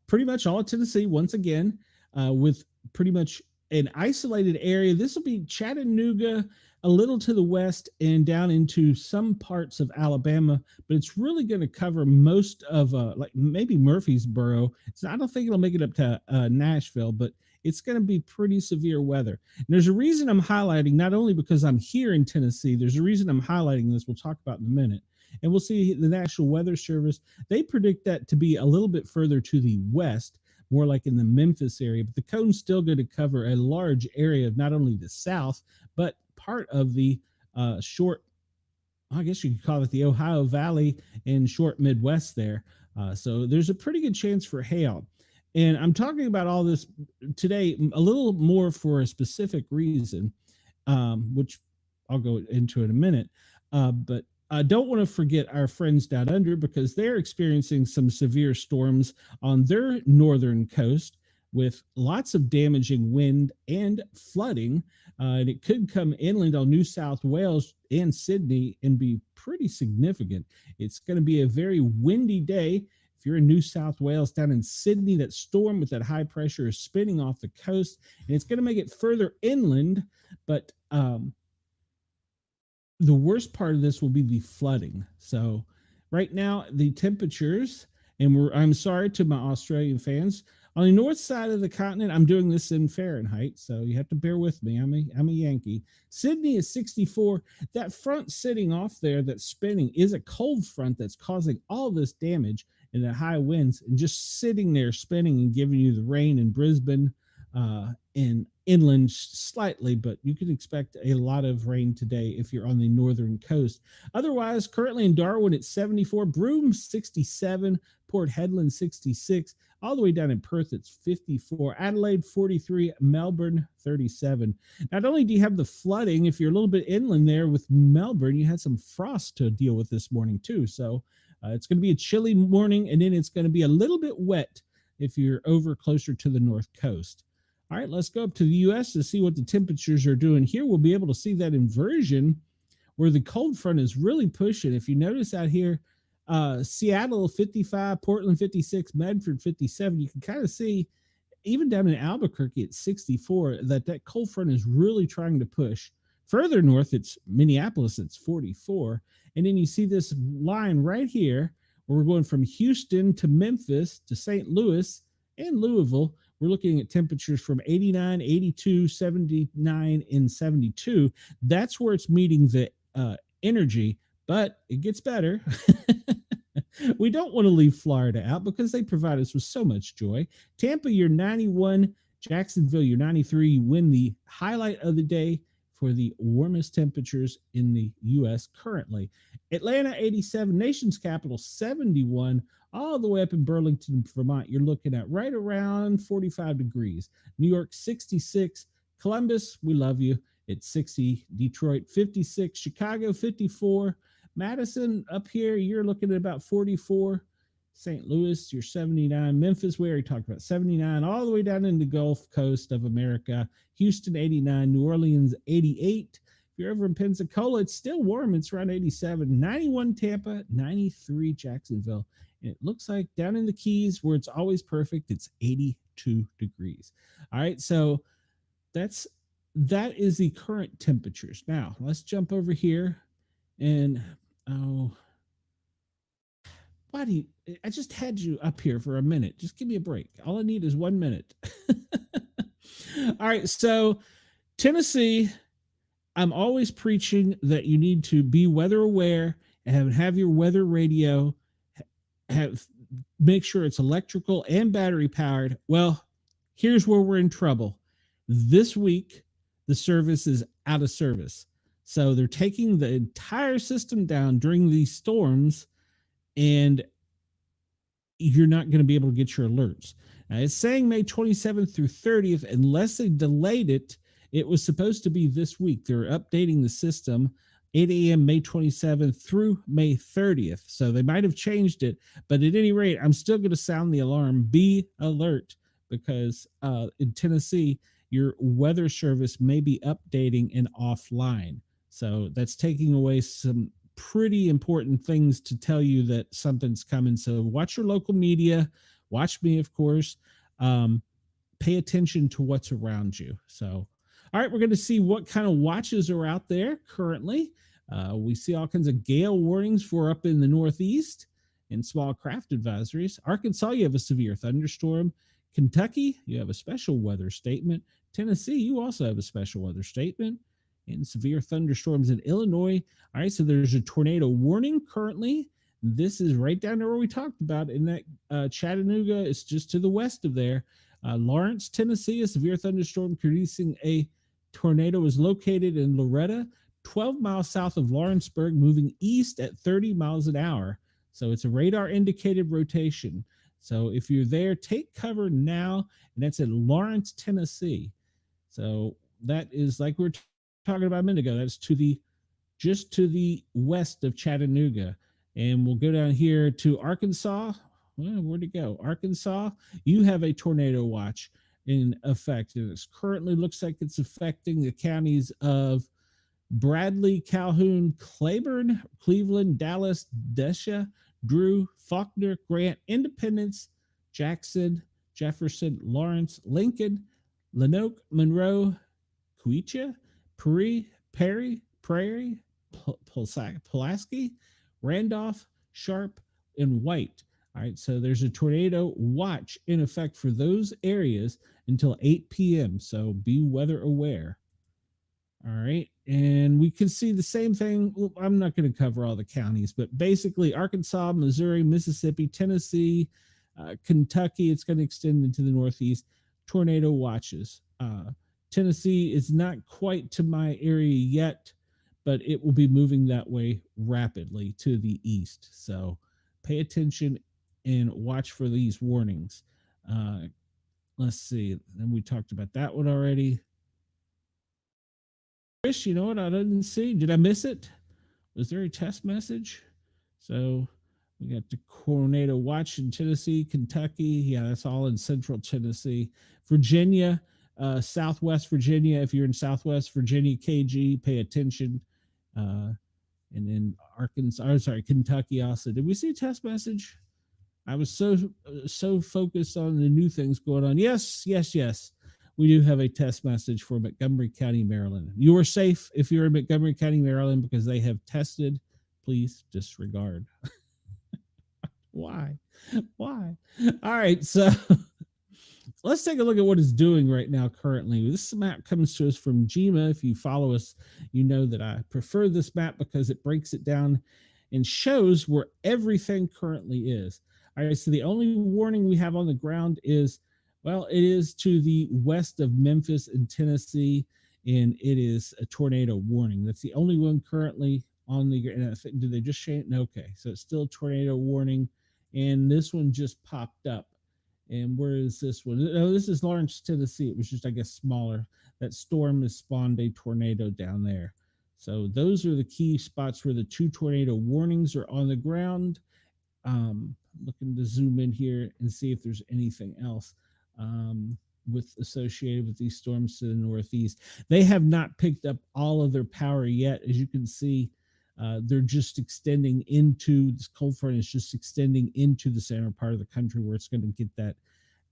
pretty much all of Tennessee once again, with pretty much an isolated area. This will be Chattanooga, a little to the west, and down into some parts of Alabama, but it's really going to cover most of like maybe Murfreesboro. I don't think it'll make it up to Nashville, but it's going to be pretty severe weather. And there's a reason I'm highlighting, not only because I'm here in Tennessee, there's a reason I'm highlighting this. We'll talk about in a minute. And we'll see the National Weather Service. They predict that to be a little bit further to the west, more like in the Memphis area, but the cone's still going to cover a large area of not only the south, but part of the short, I guess you could call it the Ohio Valley and short Midwest there. So there's a pretty good chance for hail. And I'm talking about all this today a little more for a specific reason, which I'll go into in a minute. But I don't want to forget our friends down under, because they're experiencing some severe storms on their northern coast with lots of damaging wind and flooding. And it could come inland on New South Wales and Sydney and be pretty significant. It's going to be a very windy day. If you're in New South Wales, down in Sydney, that storm with that high pressure is spinning off the coast, and it's going to make it further inland. But the worst part of this will be the flooding. So right now, the temperatures, and I'm sorry to my Australian fans, on the north side of the continent, I'm doing this in Fahrenheit, so you have to bear with me. I'm a Yankee. Sydney is 64. That front sitting off there that's spinning is a cold front that's causing all this damage and the high winds, and just sitting there spinning and giving you the rain in Brisbane and inland slightly, but you can expect a lot of rain today if you're on the northern coast. Otherwise, currently in Darwin, it's 74, Broome 67, Port Hedland 66, all the way down in Perth, it's 54, Adelaide 43, Melbourne 37. Not only do you have the flooding, if you're a little bit inland there with Melbourne, you had some frost to deal with this morning too. So it's going to be a chilly morning, and then it's going to be a little bit wet if you're over closer to the north coast. All right, let's go up to the U.S. to see what the temperatures are doing. Here we'll be able to see that inversion where the cold front is really pushing. If you notice out here, Seattle 55, Portland 56, Medford 57, you can kind of see even down in Albuquerque at 64 that cold front is really trying to push. Further north, it's Minneapolis, it's 44. And then you see this line right here where we're going from Houston to Memphis to St. Louis and Louisville. We're looking at temperatures from 89, 82, 79, and 72. That's where it's meeting the energy, but it gets better. We don't want to leave Florida out because they provide us with so much joy. Tampa, you're 91. Jacksonville, you're 93. You win the highlight of the day for the warmest temperatures in the U.S. currently. Atlanta, 87. Nation's capital, 71. All the way up in Burlington, Vermont, you're looking at right around 45 degrees. New York, 66. Columbus, we love you. It's 60. Detroit, 56. Chicago, 54. Madison, up here, you're looking at about 44. St. Louis, you're 79. Memphis, we already talked about 79. All the way down in the Gulf Coast of America. Houston, 89. New Orleans, 88. If you're over in Pensacola, it's still warm. It's around 87. 91 Tampa, 93 Jacksonville. And it looks like down in the Keys, where it's always perfect, it's 82 degrees. All right, so that is the current temperatures. Now, let's jump over here. And, I just had you up here for a minute. Just give me a break. All I need is 1 minute. All right, so Tennessee, I'm always preaching that you need to be weather aware and have your weather radio, make sure it's electrical and battery powered. Well, here's where we're in trouble. This week, the service is out of service. So they're taking the entire system down during these storms, and you're not going to be able to get your alerts. Now, it's saying May 27th through 30th, unless they delayed it It was supposed to be this week. They're updating the system 8 a.m. May 27th through May 30th. So they might have changed it, but at any rate, I'm still going to sound the alarm. Be alert, because in Tennessee, your weather service may be updating and offline. So that's taking away some pretty important things to tell you that something's coming. So watch your local media, watch me, of course. Pay attention to what's around you. So, all right, we're going to see what kind of watches are out there currently. We see all kinds of gale warnings for up in the Northeast and small craft advisories. Arkansas, you have a severe thunderstorm. Kentucky, you have a special weather statement. Tennessee, you also have a special weather statement. And severe thunderstorms in Illinois. All right, so there's a tornado warning currently. This is right down there where we talked about in that Chattanooga. It's just to the west of there. Lawrence, Tennessee, a severe thunderstorm producing a tornado is located in Loretta, 12 miles south of Lawrenceburg, moving east at 30 miles an hour. So it's a radar indicated rotation. So if you're there, take cover now. And that's in Lawrence, Tennessee. So that is, like we were talking about a minute ago, that's just to the west of Chattanooga. And we'll go down here to Arkansas. Well, where'd it go? Arkansas, you have a tornado watch in effect. And it currently looks like it's affecting the counties of Bradley, Calhoun, Claiborne, Cleveland, Dallas, Desha, Drew, Faulkner, Grant, Independence, Jackson, Jefferson, Lawrence, Lincoln, Lenoke, Monroe, Coetia, Perry, Prairie, Pulaski, Randolph, Sharp, and White. All right, so there's a tornado watch in effect for those areas until 8 p.m. So be weather aware. All right, and we can see the same thing. Well, I'm not going to cover all the counties, but basically Arkansas, Missouri, Mississippi, Tennessee, Kentucky, it's going to extend into the Northeast. Tornado watches. Tennessee is not quite to my area yet, but it will be moving that way rapidly to the east. So pay attention and watch for these warnings. Let's see. Then we talked about that one already. Chris, you know what I didn't see? Did I miss it? Was there a test message? So we got the tornado watch in Tennessee, Kentucky. Yeah, that's all in central Tennessee. Virginia, Southwest Virginia. If you're in Southwest Virginia, KG, pay attention. And then Kentucky also. Did we see a test message? I was so focused on the new things going on. Yes. We do have a test message for Montgomery County, Maryland. You are safe if you're in Montgomery County, Maryland, because they have tested. Please disregard. Why? All right, so let's take a look at what it's doing right now currently. This map comes to us from GMA. If you follow us, you know that I prefer this map because it breaks it down and shows where everything currently is. All right, so the only warning we have on the ground is, well, it is to the west of Memphis in Tennessee, and it is a tornado warning. That's the only one currently on the ground. Did they just change? No, okay, so it's still a tornado warning, and this one just popped up. And where is this one? No, this is Lawrence, Tennessee. It was just, I guess, smaller. That storm has spawned a tornado down there. So those are the key spots where the two tornado warnings are on the ground. Looking to zoom in here and see if there's anything else associated with these storms to the northeast. They have not picked up all of their power yet. As you can see, they're just extending into this cold front is just extending into the center part of the country where it's going to get that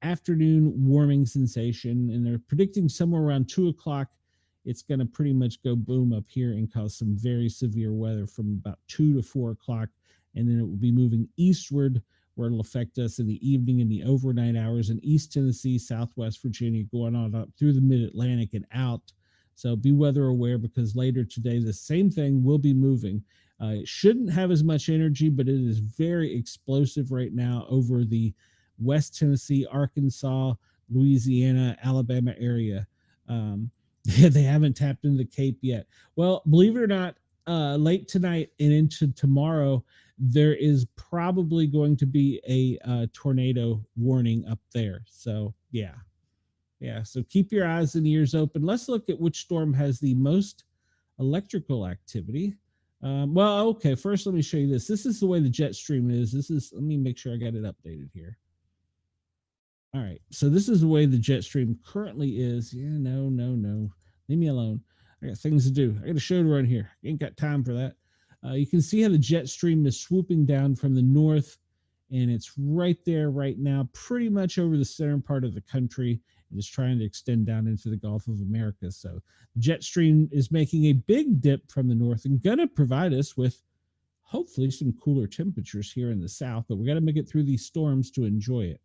afternoon warming sensation. And they're predicting somewhere around 2 o'clock, it's going to pretty much go boom up here and cause some very severe weather from about 2 to 4 o'clock. And then it will be moving eastward, where it'll affect us in the evening and the overnight hours in East Tennessee, Southwest Virginia, going on up through the mid-Atlantic and out. So be weather aware, because later today, the same thing will be moving. It shouldn't have as much energy, but it is very explosive right now over the West Tennessee, Arkansas, Louisiana, Alabama area. They haven't tapped into the Cape yet. Well, believe it or not, late tonight and into tomorrow, there is probably going to be a tornado warning up there. So yeah, Yeah, so keep your eyes and ears open. Let's look at which storm has the most electrical activity. Well, okay, first let me show you this. This is the way the jet stream is. Let me make sure I got it updated here. All right, so this is the way the jet stream currently is. Yeah, no. Leave me alone. I got things to do. I got a show to run here. Ain't got time for that. You can see how the jet stream is swooping down from the north, and it's right there right now, pretty much over the center part of the country, and is trying to extend down into the Gulf of America. So the jet stream is making a big dip from the north and going to provide us with hopefully some cooler temperatures here in the south, but we got to make it through these storms to enjoy it.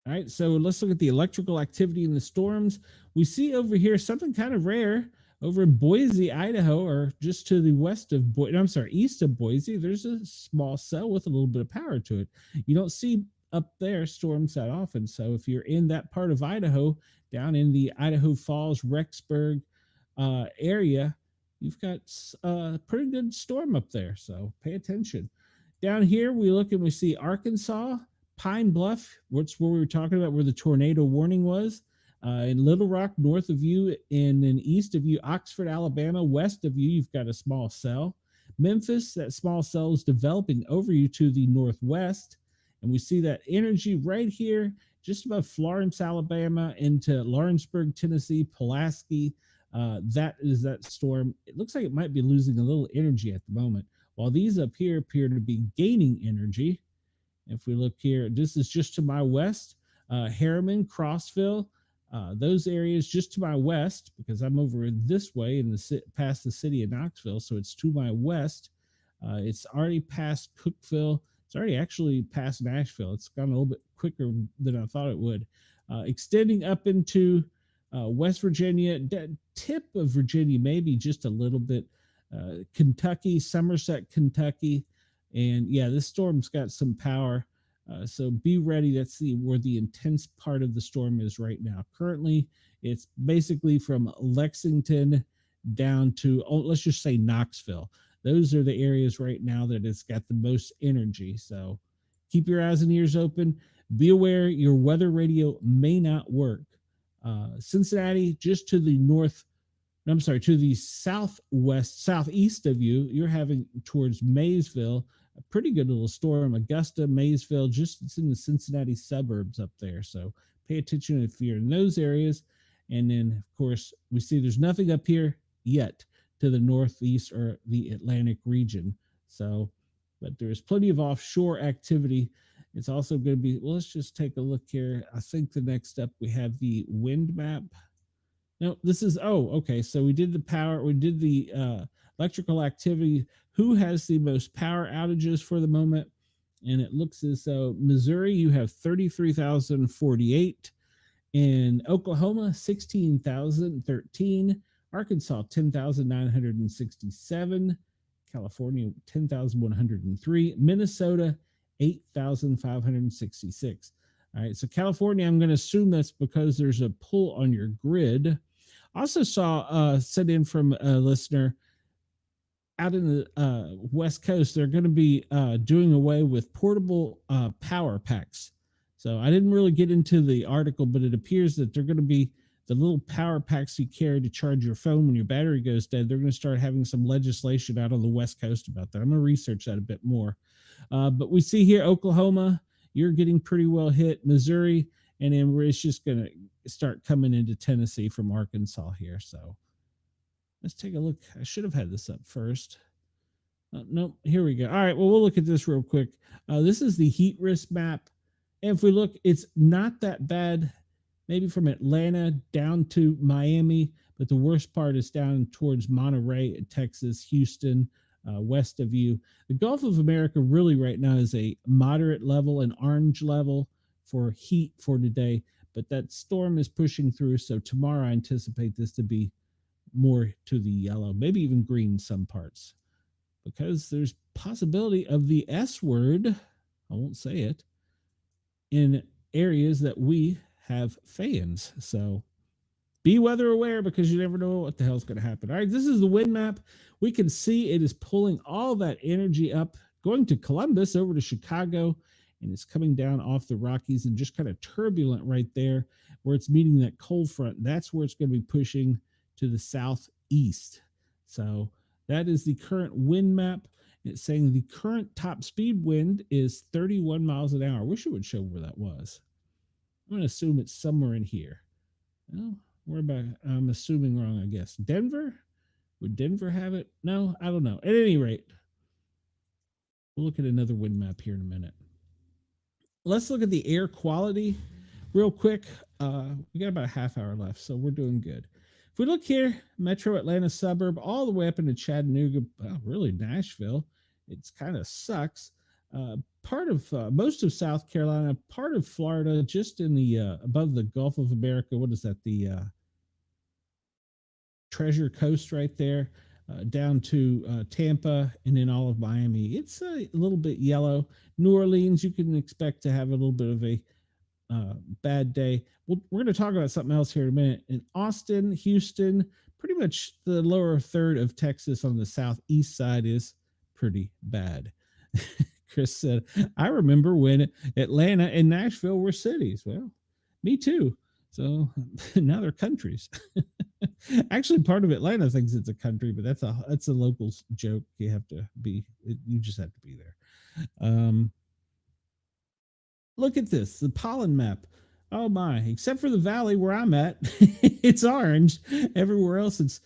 All right, so let's look at the electrical activity in the storms. We see over here something kind of rare over in Boise, Idaho, or just to the west of east of Boise. There's a small cell with a little bit of power to it. You don't see up there storms that often. So if you're in that part of Idaho, down in the Idaho Falls, Rexburg area, you've got a pretty good storm up there. So pay attention. Down here, we look and we see Arkansas, Pine Bluff, which where we were talking about where the tornado warning was. In Little Rock, north of you, and then east of you, Oxford, Alabama. West of you, you've got a small cell. Memphis, that small cell is developing over you to the northwest. And we see that energy right here, just above Florence, Alabama, into Lawrenceburg, Tennessee, Pulaski. That is that storm. It looks like it might be losing a little energy at the moment, while these up here appear to be gaining energy. If we look here, this is just to my west, Harriman, Crossville, those areas just to my west, because I'm over this way in past the city of Knoxville, so it's to my west. It's already past Cookville. It's already actually past Nashville. It's gone a little bit quicker than I thought it would. Extending up into West Virginia, tip of Virginia, maybe just a little bit. Kentucky, Somerset, Kentucky. And yeah, this storm's got some power. So be ready. That's where the intense part of the storm is right now. Currently, it's basically from Lexington down to, let's just say Knoxville. Those are the areas right now that it's got the most energy. So keep your eyes and ears open. Be aware your weather radio may not work. Cincinnati, just to the north, to the southeast of you, you're having towards Maysville, a pretty good little storm. Augusta, Maysville, it's in the Cincinnati suburbs up there. So pay attention if you're in those areas. And then, of course, we see there's nothing up here yet to the northeast or the Atlantic region. So, but there's plenty of offshore activity. It's also going to be, well, let's just take a look here. I think the next up we have the wind map. No, this is, okay. So we did the electrical activity. Who has the most power outages for the moment? And it looks as though Missouri, you have 33,048. In Oklahoma, 16,013. Arkansas, 10,967. California, 10,103. Minnesota, 8,566. All right, so California, I'm going to assume that's because there's a pull on your grid. Also saw sent in from a listener out in the West Coast, they're going to be doing away with portable power packs. So I didn't really get into the article, but it appears that they're going to be the little power packs you carry to charge your phone when your battery goes dead. They're going to start having some legislation out on the West Coast about that. I'm going to research that a bit more. But we see here, Oklahoma, you're getting pretty well hit. Missouri, and then it's just going to start coming into Tennessee from Arkansas here. So let's take a look. I should have had this up first. Nope, here we go. All right, well, we'll look at this real quick. This is the heat risk map. And if we look, it's not that bad, maybe from Atlanta down to Miami, but the worst part is down towards Monterey, Texas, Houston, west of you. The Gulf of America really right now is a moderate level, an orange level for heat for today, but that storm is pushing through. So tomorrow I anticipate this to be more to the yellow, maybe even green some parts, because there's possibility of the S word, I won't say it, in areas that we have fans. So be weather aware, because you never know what the hell's going to happen. All right, this is the wind map. We can see it is pulling all that energy up, going to Columbus, over to Chicago, and it's coming down off the Rockies and just kind of turbulent right there where it's meeting that cold front. That's where it's going to be pushing to the southeast. So that is the current wind map. It's saying the current top speed wind is 31 miles an hour. I wish it would show where that was. I'm going to assume it's somewhere in here. Well, where about? I'm assuming wrong, I guess. Denver? Would Denver have it? No, I don't know. At any rate, we'll look at another wind map here in a minute. Let's look at the air quality real quick. We got about a half hour left, so we're doing good. If we look here, Metro Atlanta suburb, all the way up into Chattanooga, really Nashville, it's kind of sucks. Part of most of South Carolina, part of Florida, just in the above the Gulf of America. What is that? The Treasure Coast right there, down to Tampa, and then all of Miami. It's a little bit yellow. New Orleans, you can expect to have a little bit of a bad day. We're going to talk about something else here in a minute. In Austin, Houston, pretty much the lower third of Texas on the southeast side is pretty bad. Chris said, I remember when Atlanta and Nashville were cities. Well, me too. So now they're countries. Actually, part of Atlanta thinks it's a country, but that's a local joke. You have to be, you just have to be there. Look at this, the pollen map. Oh my, except for the valley where I'm at, it's orange. Everywhere else, it's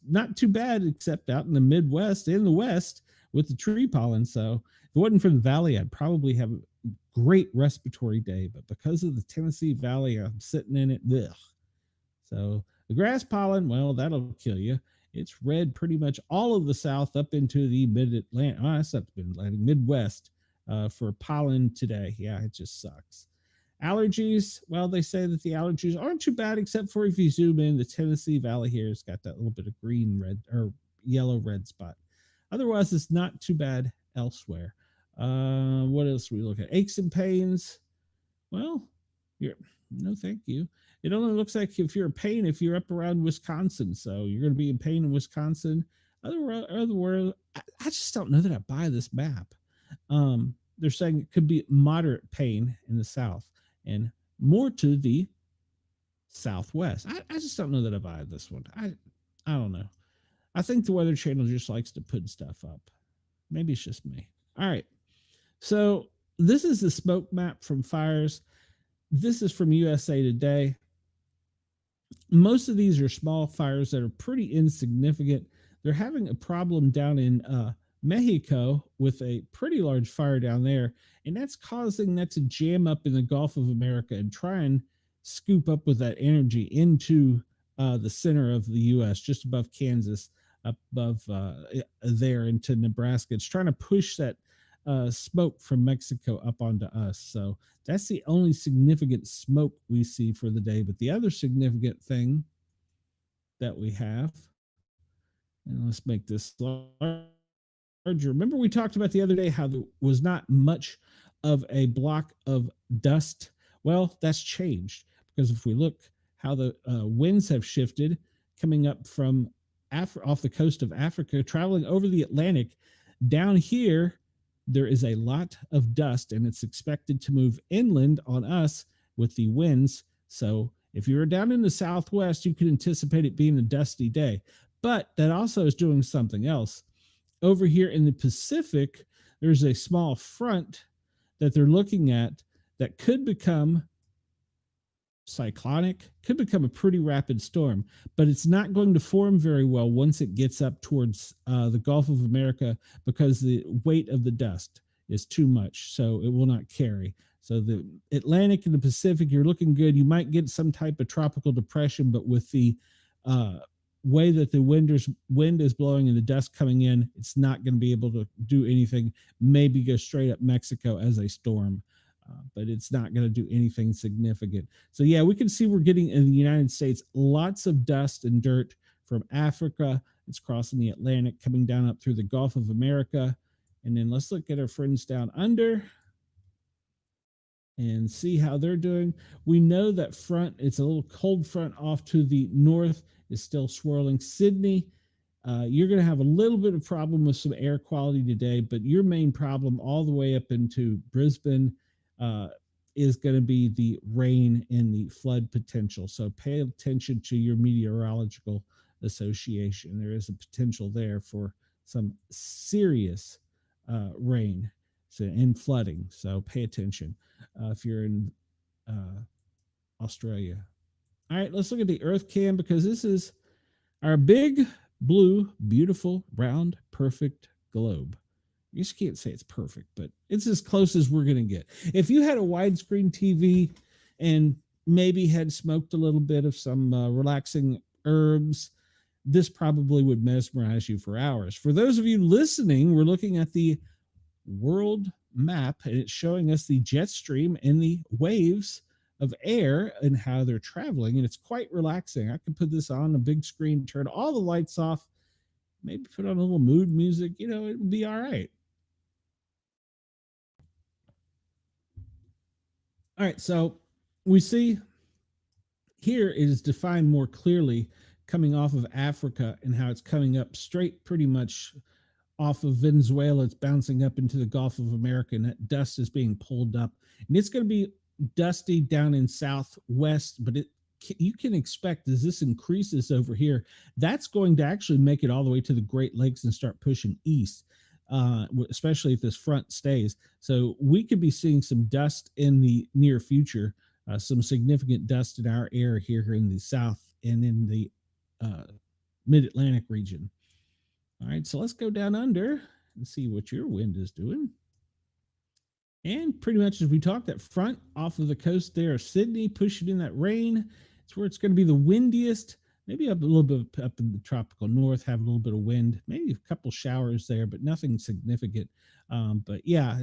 not too bad, except out in the Midwest, in the West, with the tree pollen. So if it wasn't for the valley, I'd probably have a great respiratory day. But because of the Tennessee Valley, I'm sitting in it. Ugh. So the grass pollen, well, that'll kill you. It's red pretty much all of the South up into the mid-Atlantic. Oh, that's not the mid-Atlantic, Midwest for pollen today. Yeah, it just sucks. Allergies, well, they say that the allergies aren't too bad, except for if you zoom in, the Tennessee Valley here has got that little bit of green, red, or yellow, red spot. Otherwise, it's not too bad elsewhere. What else do we look at? Aches and pains. Well, no, thank you. It only looks like if you're in pain, if you're up around Wisconsin. So you're going to be in pain in Wisconsin. Otherwise, I just don't know that I buy this map. They're saying it could be moderate pain in the South and more to the Southwest. I just don't know that I buy this one. I don't know. I think the Weather Channel just likes to put stuff up. Maybe it's just me. All right. So this is the smoke map from fires. This is from USA Today. Most of these are small fires that are pretty insignificant. They're having a problem down in Mexico with a pretty large fire down there, and that's causing that to jam up in the Gulf of America and try and scoop up with that energy into the center of the U.S., just above Kansas, up above there into Nebraska. It's trying to push that smoke from Mexico up onto us. So that's the only significant smoke we see for the day. But the other significant thing that we have, and let's make this larger. Remember we talked about the other day how there was not much of a block of dust? Well, that's changed, because if we look how the winds have shifted coming up from off the coast of Africa, traveling over the Atlantic, down here, there is a lot of dust, and it's expected to move inland on us with the winds. So if you're down in the Southwest, you can anticipate it being a dusty day. But that also is doing something else. Over here in the Pacific, there's a small front that they're looking at that could become cyclonic, could become a pretty rapid storm, but it's not going to form very well once it gets up towards the Gulf of America, because the weight of the dust is too much, so it will not carry. So the Atlantic and the Pacific, you're looking good. You might get some type of tropical depression, but with the way that the wind is blowing and the dust coming in, it's not going to be able to do anything. Maybe go straight up Mexico as a storm. But it's not going to do anything significant. So yeah, we can see we're getting in the United States lots of dust and dirt from Africa. It's crossing the Atlantic, coming down up through the Gulf of America. And then let's look at our friends down under and see how they're doing. We know that front, it's a little cold front off to the north, is still swirling. Sydney, You're going to have a little bit of problem with some air quality today, but your main problem all the way up into Brisbane uh, is going to be the rain and the flood potential. So pay attention to your meteorological association. There is a potential there for some serious rain and flooding. So pay attention if you're in uh, Australia. All right, let's look at the Earth cam because this is our big, blue, beautiful, round, perfect globe. You just can't say it's perfect, but it's as close as we're going to get. If you had a widescreen TV and maybe had smoked a little bit of some relaxing herbs, this probably would mesmerize you for hours. For those of you listening, we're looking at the world map, and it's showing us the jet stream and the waves of air and how they're traveling, and it's quite relaxing. I can put this on a big screen, turn all the lights off, maybe put on a little mood music, it would be all right. All right, so we see here it is defined more clearly coming off of Africa and how it's coming up straight pretty much off of Venezuela. It's bouncing up into the Gulf of America, and that dust is being pulled up, and it's going to be dusty down in southwest, but you can expect as this increases over here, that's going to actually make it all the way to the Great Lakes and start pushing east, especially if this front stays. So we could be seeing some dust in the near future, some significant dust in our air here in the south and in the mid-Atlantic region. All right, so let's go down under and see what your wind is doing. And pretty much as we talked, that front off of the coast there of Sydney, pushing in that rain. It's where it's going to be the windiest, maybe up a little bit up in the tropical north, have a little bit of wind, maybe a couple showers there, but nothing significant. But yeah,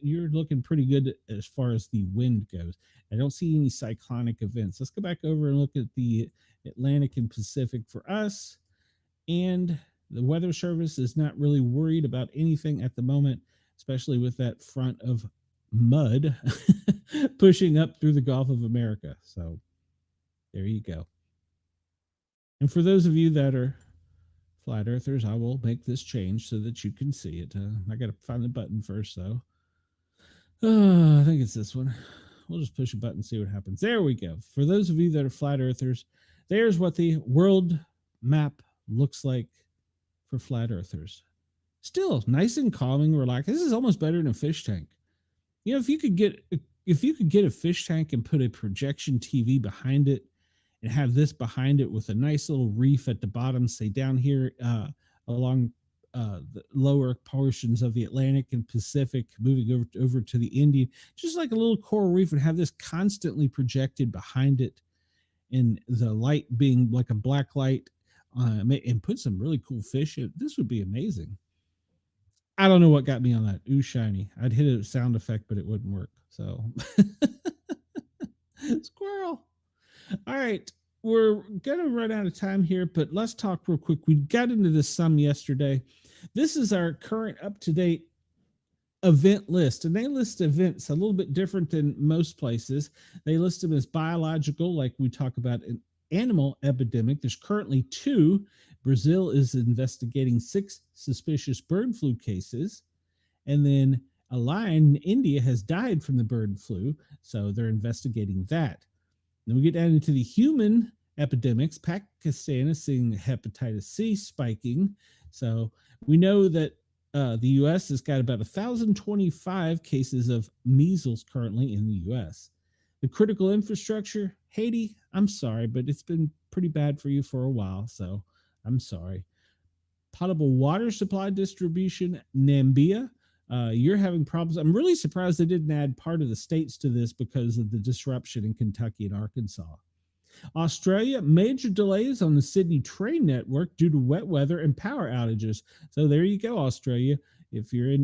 you're looking pretty good as far as the wind goes. I don't see any cyclonic events. Let's go back over and look at the Atlantic and Pacific for us. And the Weather Service is not really worried about anything at the moment, especially with that front of mud pushing up through the Gulf of America. So there you go. And for those of you that are flat earthers, I will make this change so that you can see it. I got to find the button first, though. I think it's this one. We'll just push a button and see what happens. There we go. For those of you that are flat earthers, there's what the world map looks like for flat earthers. Still nice and calming, relaxed. This is almost better than a fish tank. If you could get a fish tank and put a projection TV behind it and have this behind it with a nice little reef at the bottom, say down here along the lower portions of the Atlantic and Pacific, moving over to the Indian, just like a little coral reef, and have this constantly projected behind it, and the light being like a black light, and put some really cool fish in. This would be amazing. I don't know what got me on that. Ooh, shiny. I'd hit a sound effect, but it wouldn't work. So, squirrel. All right. We're going to run out of time here, but let's talk real quick. We got into this some yesterday. This is our current up-to-date event list, and they list events a little bit different than most places. They list them as biological, like we talk about an animal epidemic. There's currently 2. Brazil is investigating 6 suspicious bird flu cases. And then a lion in India has died from the bird flu, so they're investigating that. Then we get down into the human epidemics. Pakistan is seeing hepatitis C spiking. So we know that the U.S. has got about 1,025 cases of measles currently in the U.S. The critical infrastructure, Haiti, I'm sorry, but it's been pretty bad for you for a while, so I'm sorry. Potable water supply distribution, Namibia. You're having problems. I'm really surprised they didn't add part of the states to this because of the disruption in Kentucky and Arkansas. Australia, major delays on the Sydney train network due to wet weather and power outages. So there you go, Australia. If you're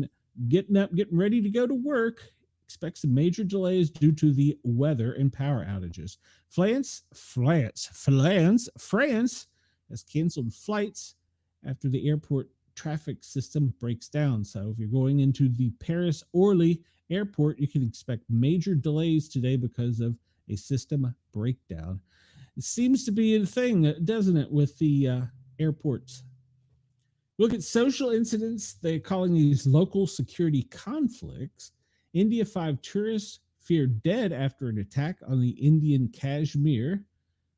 getting ready to go to work, expect some major delays due to the weather and power outages. France has canceled flights after the airport traffic system breaks down. So if you're going into the Paris Orly airport, you can expect major delays today because of a system breakdown. It seems to be a thing, doesn't it, with the airports? Look at social incidents. They're calling these local security conflicts. India, 5 tourists feared dead after an attack on the Indian Kashmir.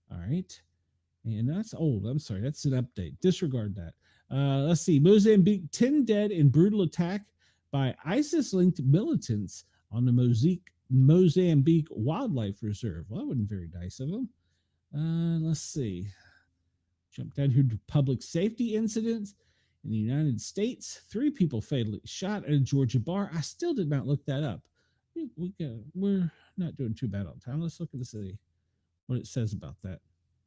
All right. And that's old. I'm sorry. That's an update. Disregard that. Let's see. Mozambique, 10 dead in brutal attack by ISIS-linked militants on the Mozambique Wildlife Reserve. Well, that wasn't very nice of them. Let's see. Jump down here to public safety incidents. In the United States, 3 people fatally shot at a Georgia bar. I still did not look that up. We're not doing too bad on time. Let's look at the city, what it says about that.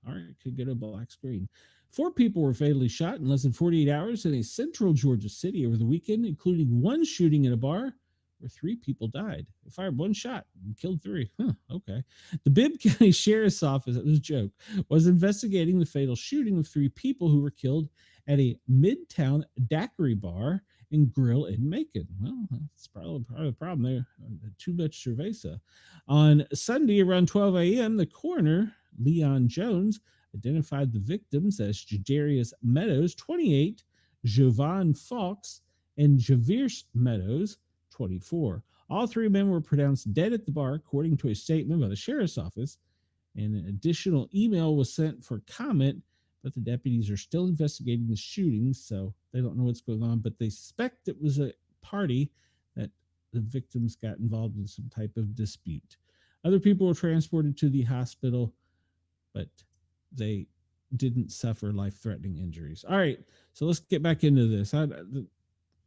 All right, could get a black screen. 4 people were fatally shot in less than 48 hours in a central Georgia city over the weekend, including 1 shooting at a bar where 3 people died. They fired 1 shot and killed 3. Okay. The Bibb County Sheriff's Office, it was a joke, was investigating the fatal shooting of 3 people who were killed at a Midtown daiquiri bar and grill in Macon. Well, that's probably part of the problem there. Too much cerveza. On Sunday around 12 a.m., the coroner, Leon Jones, identified the victims as Jadarius Meadows, 28, Jovan Fox, and Javier Meadows, 24. All 3 men were pronounced dead at the bar, according to a statement by the sheriff's office. And an additional email was sent for comment, but the deputies are still investigating the shootings, so they don't know what's going on, but they suspect it was a party that the victims got involved in some type of dispute. Other people were transported to the hospital, but they didn't suffer life-threatening injuries. All right, so let's get back into this.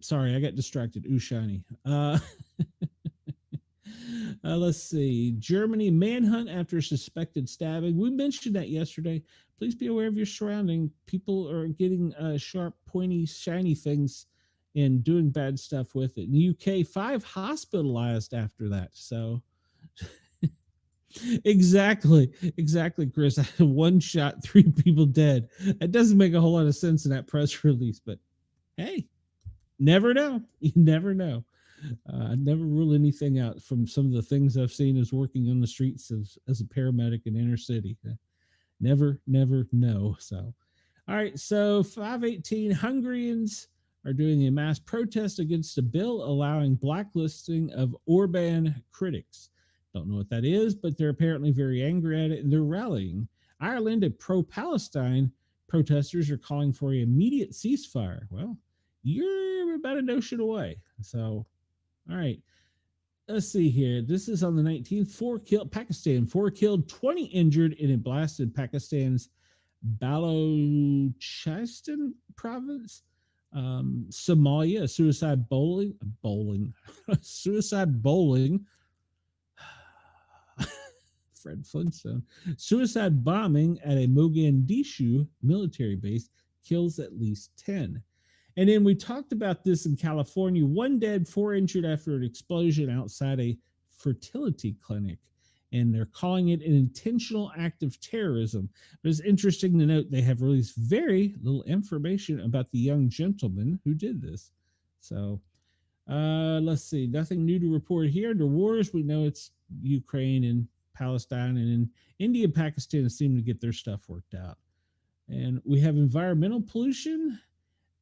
Sorry, I got distracted. Ooh, shiny. Let's see. Germany, manhunt after suspected stabbing. We mentioned that yesterday. Please be aware of your surrounding. People are getting sharp, pointy, shiny things and doing bad stuff with it. In the UK, 5 hospitalized after that. So exactly, Chris. 1 shot, 3 people dead. That doesn't make a whole lot of sense in that press release, but hey, never know. You never know. I never rule anything out from some of the things I've seen as working on the streets as a paramedic in inner city. Never know. So, all right. So 518 Hungarians are doing a mass protest against a bill allowing blacklisting of Orban critics. Don't know what that is, but they're apparently very angry at it and they're rallying. Ireland, a pro-Palestine protesters are calling for an immediate ceasefire. Well, you're about a notion away. So, all right. Let's see here. This is on the 19th. 4 killed. Pakistan, 4 killed, 20 injured in a blast in Pakistan's Balochistan province. Somalia, suicide bowling. Fred Flintstone. Suicide bombing at a Mogadishu military base kills at least 10. And then we talked about this in California. 1 dead, 4 injured after an explosion outside a fertility clinic. And they're calling it an intentional act of terrorism. But it's interesting to note they have released very little information about the young gentleman who did this. So let's see. Nothing new to report here. Under wars, we know it's Ukraine and Palestine, and in India and Pakistan seem to get their stuff worked out. And we have environmental pollution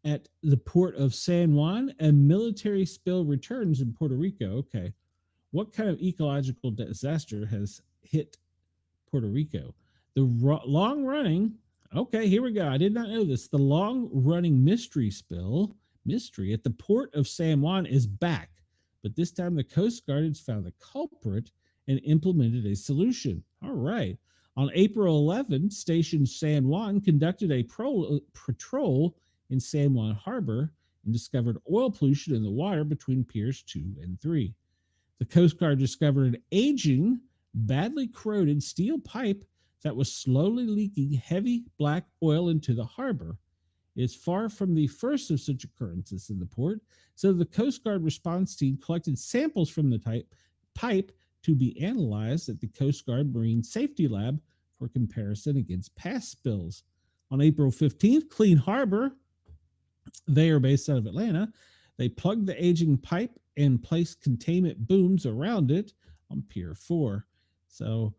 at the port of San Juan, and military spill returns in Puerto Rico. Okay. What kind of ecological disaster has hit Puerto Rico? The long running, okay, here we go. I did not know this. The long running mystery at the port of San Juan is back, but this time the Coast Guard has found the culprit and implemented a solution. All right. On April 11th, Station San Juan conducted a patrol in San Juan Harbor and discovered oil pollution in the water between Piers 2 and 3. The Coast Guard discovered an aging, badly corroded steel pipe that was slowly leaking heavy black oil into the harbor. It's far from the first of such occurrences in the port, so the Coast Guard response team collected samples from the pipe to be analyzed at the Coast Guard Marine Safety Lab for comparison against past spills. On April 15th, Clean Harbor, they are based out of Atlanta, they plugged the aging pipe and placed containment booms around it on Pier 4. So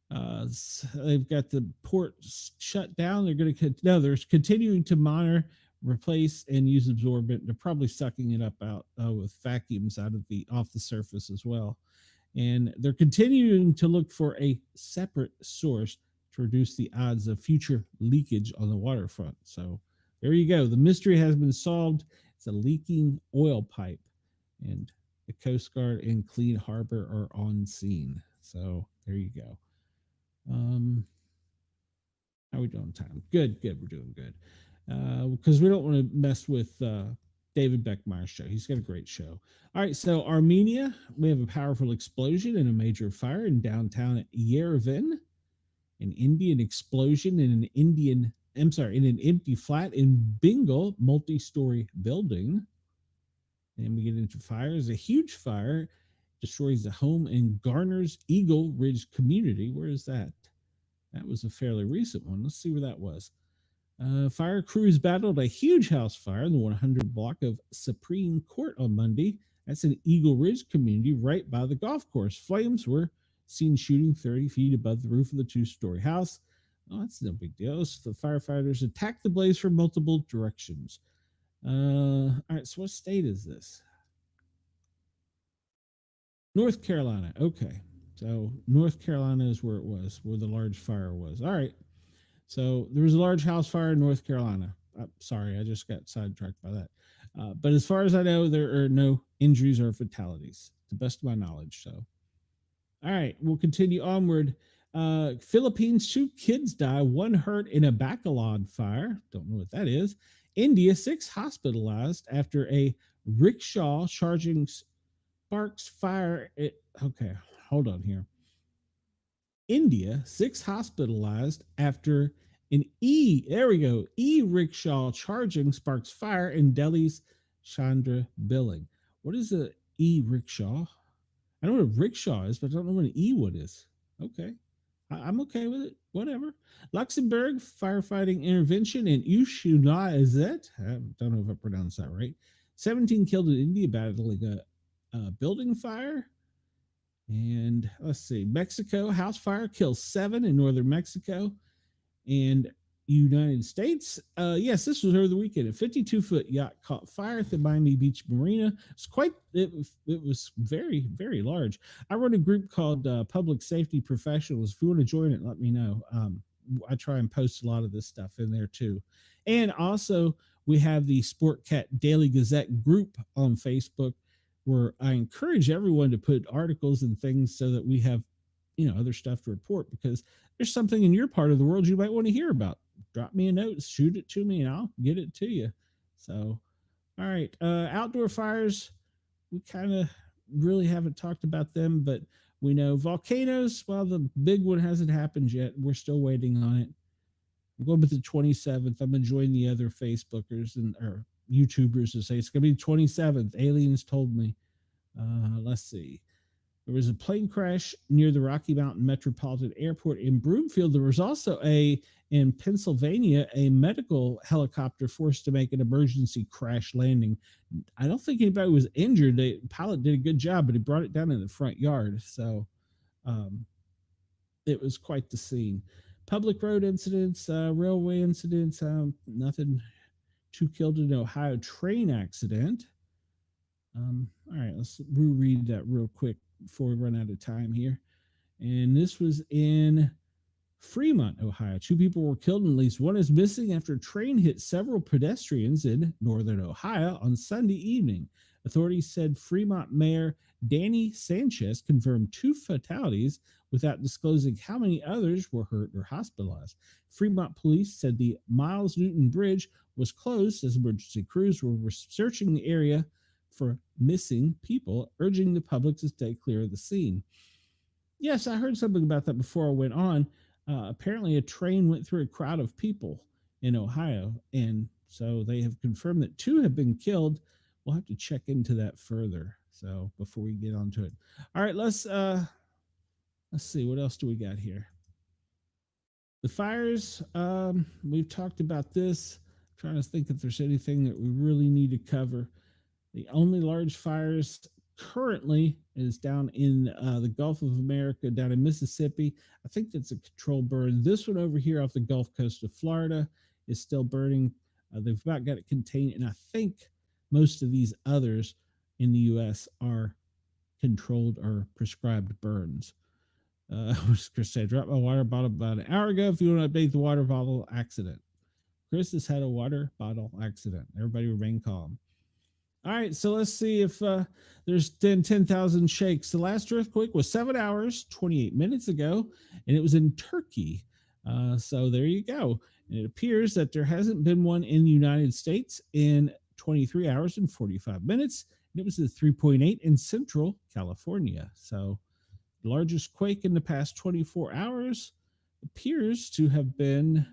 they've got the port shut down. They're continuing to monitor replace and use absorbent. They're probably sucking it up out with vacuums out of the off the surface as well. And they're continuing to look for a separate source to reduce the odds of future leakage on the waterfront. So there you go. The mystery has been solved. It's a leaking oil pipe, and the Coast Guard and Clean Harbor are on scene. So there you go. How are we doing time? Good, good. We're doing good. Because we don't want to mess with David Beckmeyer's show. He's got a great show. All right, so Armenia, we have a powerful explosion and a major fire in downtown Yerevan. An Indian explosion in an empty flat in Bengal multi-story building. And we get into fires. A huge fire destroys the home in Garner's Eagle Ridge community. Where is that? That was a fairly recent one. Let's see where that was. Fire crews battled a huge house fire in the 100 block of Supreme Court on Monday. That's an Eagle Ridge community right by the golf course. Flames were seen shooting 30 feet above the roof of the two-story house. Oh, that's no big deal. So the firefighters attacked the blaze from multiple directions. All right, so what state is this? North Carolina. Okay. So North Carolina is where it was, where the large fire was. All right. So there was a large house fire in North Carolina. Sorry, I just got sidetracked by that. But as far as I know, there are no injuries or fatalities, to the best of my knowledge. So, all right, we'll continue onward. Philippines, 2 kids die, 1 hurt in a Bacolod fire. Don't know what that is. India, 6 hospitalized after a rickshaw charging sparks fire. Okay, hold on here. India, 6 hospitalized after an e-rickshaw charging sparks fire in Delhi's Chandra Billing. What is a e-rickshaw? I know what a rickshaw is, but I don't know what an e-wood is. Okay. I'm okay with it. Whatever. Luxembourg firefighting intervention in Ushunazet. I don't know if I pronounced that right. 17 killed in India battling a building fire. And let's see, Mexico, house fire kills 7 in northern Mexico. And United States, yes, this was over the weekend. A 52-foot yacht caught fire at the Miami Beach Marina. It was very, very large. I run a group called Public Safety Professionals. If you want to join it, let me know. I try and post a lot of this stuff in there too. And also, we have the Sportcat Daily Gazette group on Facebook, where I encourage everyone to put articles and things so that we have, other stuff to report, because there's something in your part of the world you might want to hear about. Drop me a note, shoot it to me, and I'll get it to you. So, all right. Outdoor fires, we kind of really haven't talked about them, but we know volcanoes, well, the big one hasn't happened yet. We're still waiting on it. I'm going with the 27th. I'm enjoying the other Facebookers or YouTubers to say it's going to be the 27th. Aliens told me. Let's see. There was a plane crash near the Rocky Mountain Metropolitan Airport in Broomfield. There was also in Pennsylvania, a medical helicopter forced to make an emergency crash landing. I don't think anybody was injured. The pilot did a good job, but he brought it down in the front yard. So it was quite the scene. Public road incidents, railway incidents, nothing. 2 killed in an Ohio train accident. All right, let's reread that real quick before we run out of time here. And this was in Fremont, Ohio. 2 people were killed and at least 1 is missing after a train hit several pedestrians in northern Ohio on Sunday evening. Authorities said Fremont Mayor Danny Sanchez confirmed 2 fatalities without disclosing how many others were hurt or hospitalized. Fremont police said the Miles Newton Bridge was closed as emergency crews were searching the area for missing people, urging the public to stay clear of the scene. Yes, I heard something about that before I went on. Apparently, a train went through a crowd of people in Ohio, and so they have confirmed that 2 have been killed. We'll have to check into that further. So before we get onto it, all right, let's see, what else do we got here? The fires. We've talked about this. I'm trying to think if there's anything that we really need to cover. The only large fires currently is down in the Gulf of America, down in Mississippi. I think that's a controlled burn. This one over here off the Gulf Coast of Florida is still burning. They've about got it contained, and I think most of these others in the U.S. are controlled or prescribed burns. Chris said, dropped my water bottle about an hour ago. If you want to update the water bottle accident. Chris has had a water bottle accident. Everybody remain calm. All right, so let's see if there's 10,000 shakes. The last earthquake was 7 hours, 28 minutes ago, and it was in Turkey. So there you go. And it appears that there hasn't been one in the United States in 23 hours and 45 minutes. And it was a 3.8 in Central California. So the largest quake in the past 24 hours appears to have been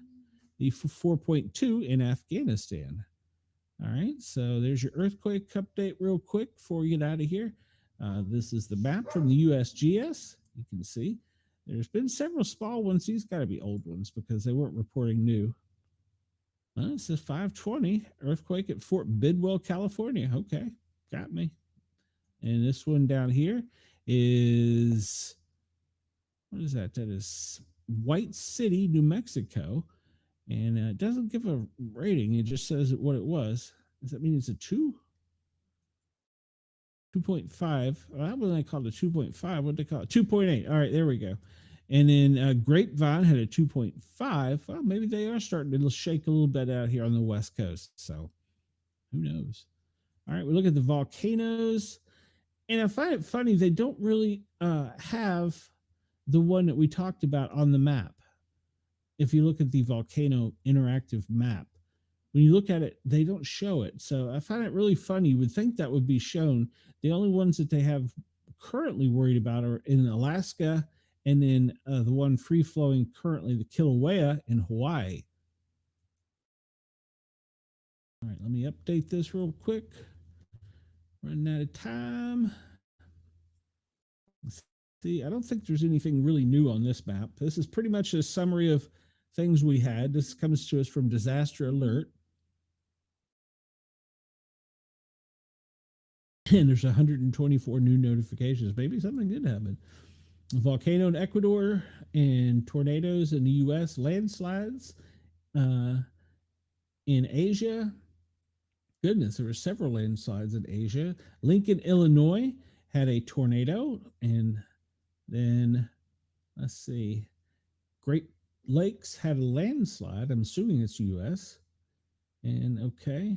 the 4.2 in Afghanistan. All right, so there's your earthquake update real quick before we get out of here. This is the map from the USGS. You can see there's been several small ones. These got to be old ones because they weren't reporting new. It says 520, earthquake at Fort Bidwell, California. Okay, got me. And this one down here is, what is that? That is White City, New Mexico. And it doesn't give a rating. It just says what it was. Does that mean it's a 2? 2.5. Well, that wasn't called a 2.5. What they call it? 2.8. All right, there we go. And then Grapevine had a 2.5. Well, maybe they are starting to shake a little bit out here on the West Coast. So who knows? All right, we look at the volcanoes. And I find it funny, they don't really have the one that we talked about on the map. If you look at the volcano interactive map, when you look at it, they don't show it. So I find it really funny. You would think that would be shown. The only ones that they have currently worried about are in Alaska, and then the one free flowing currently, the Kilauea in Hawaii. All right, let me update this real quick. Running out of time. Let's see, I don't think there's anything really new on this map. This is pretty much a summary of things we had. This comes to us from Disaster Alert. And there's 124 new notifications. Maybe something did happen. A volcano in Ecuador and tornadoes in the U.S., landslides in Asia. Goodness, there were several landslides in Asia. Lincoln, Illinois had a tornado. And then, let's see, Great Lakes had a landslide. I'm assuming it's U.S. And okay,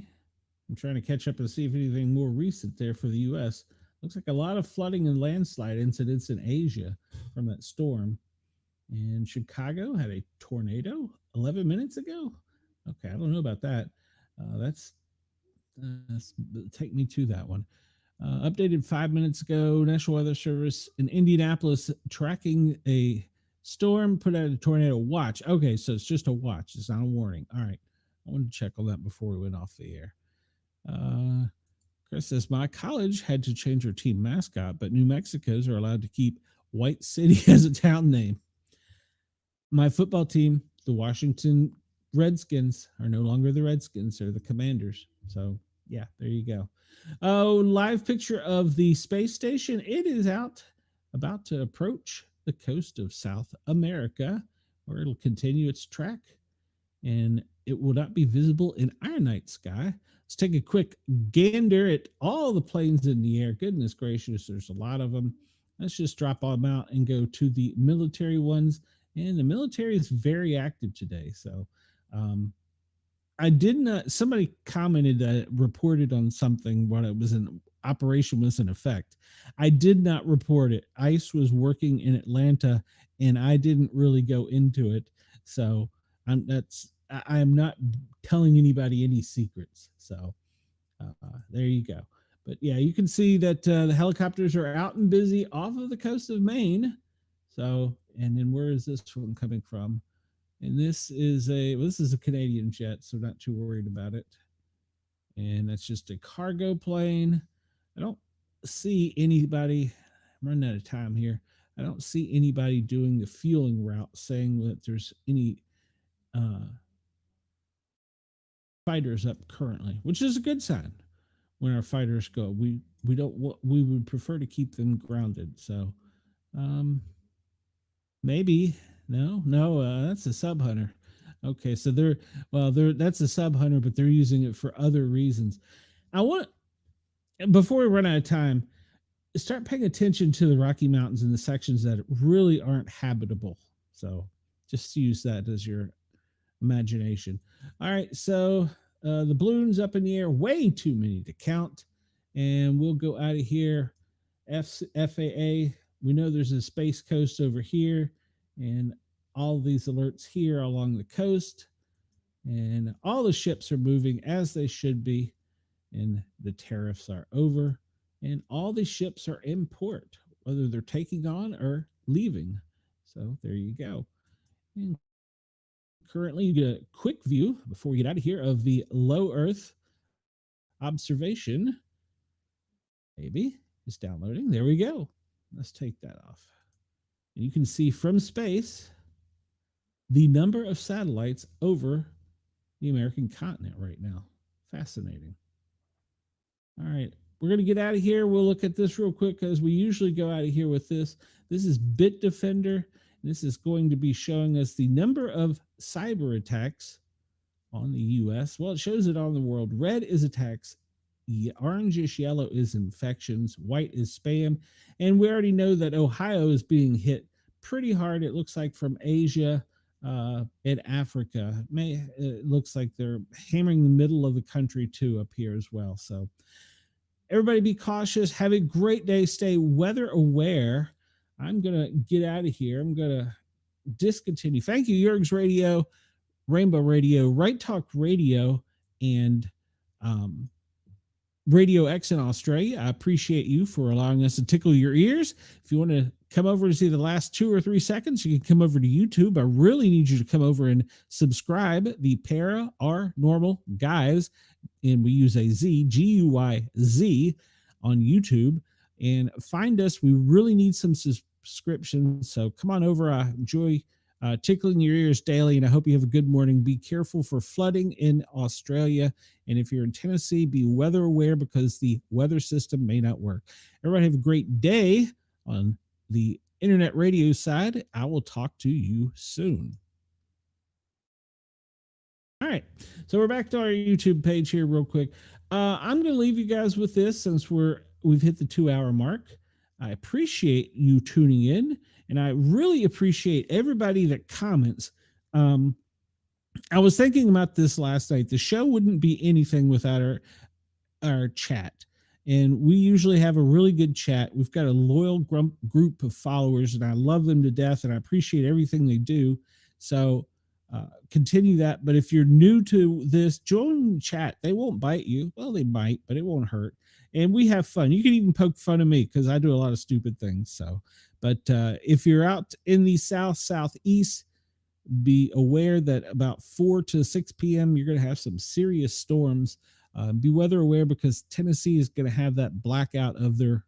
I'm trying to catch up and see if anything more recent there for the U.S. Looks like a lot of flooding and landslide incidents in Asia from that storm. And Chicago had a tornado 11 minutes ago. Okay, I don't know about that. That's take me to that one. Updated 5 minutes ago. National Weather Service in Indianapolis tracking a storm, put out a tornado watch. Okay, so it's just a watch. It's not a warning. All right. I wanted to check on that before we went off the air. Chris says, my college had to change their team mascot, but New Mexicans are allowed to keep White City as a town name. My football team, the Washington Redskins, are no longer the Redskins. They're the Commanders. So, yeah, there you go. Oh, live picture of the space station. It is about to approach the coast of South America, where it'll continue its track, and it will not be visible in our night sky. Let's take a quick gander at all the planes in the air. Goodness gracious, there's a lot of them. Let's just drop them out and go to the military ones. And the military is very active today. So I did not, somebody commented that reported on something when it was an operation was in effect. I did not report it. ICE was working in Atlanta and I didn't really go into it. So I am not telling anybody any secrets. So there you go. But yeah, you can see that the helicopters are out and busy off of the coast of Maine. So, and then where is this one coming from? And this is a Canadian jet, so not too worried about it. And that's just a cargo plane. I don't see anybody. I'm running out of time here. I don't see anybody doing the fueling route saying that there's any fighters up currently, which is a good sign. When our fighters go, we would prefer to keep them grounded. So maybe no, that's a sub hunter. Okay, so they're that's a sub hunter, but they're using it for other reasons. I want before we run out of time, start paying attention to the Rocky Mountains and the sections that really aren't habitable. So just use that as your imagination. All right, so the balloons up in the air, way too many to count, and we'll go out of here. FAA, we know there's a space coast over here, and all these alerts here along the coast, and all the ships are moving as they should be, and the tariffs are over, and all the ships are in port, whether they're taking on or leaving. So there you go. And currently, you get a quick view before we get out of here of the low Earth observation. Maybe it's downloading. There we go. Let's take that off. And you can see from space the number of satellites over the American continent right now. Fascinating. All right, we're going to get out of here. We'll look at this real quick as we usually go out of here with this. This is Bitdefender. This is going to be showing us the number of cyber attacks on the U.S. Well, it shows it on the world. Red is attacks. Orangish yellow is infections. White is spam. And we already know that Ohio is being hit pretty hard. It looks like from Asia and Africa. It looks like they're hammering the middle of the country too up here as well. So everybody be cautious. Have a great day. Stay weather aware. I'm going to get out of here. I'm going to discontinue. Thank you, Yerg's Radio, Rainbow Radio, Right Talk Radio, and Radio X in Australia. I appreciate you for allowing us to tickle your ears. If you want to come over to see the last 2 or 3 seconds, you can come over to YouTube. I really need you to come over and subscribe. The Para are normal guys, and we use a Z, Guyz on YouTube. And find us. We really need some subscriptions. So come on over. I enjoy tickling your ears daily, and I hope you have a good morning. Be careful for flooding in Australia, and if you're in Tennessee, be weather aware because the weather system may not work. Everybody have a great day on the internet radio side. I will talk to you soon. All right, so we're back to our YouTube page here real quick. I'm going to leave you guys with this since we've hit the 2-hour mark. I appreciate you tuning in, and I really appreciate everybody that comments. I was thinking about this last night. The show wouldn't be anything without our chat, and we usually have a really good chat. We've got a loyal group of followers, and I love them to death, and I appreciate everything they do. So continue that. But if you're new to this, join the chat. They won't bite you. Well, they might, but it won't hurt. And we have fun. You can even poke fun of me because I do a lot of stupid things. So, but if you're out in the southeast, be aware that about 4 to 6 p.m. you're going to have some serious storms. Be weather aware because Tennessee is going to have that blackout of their,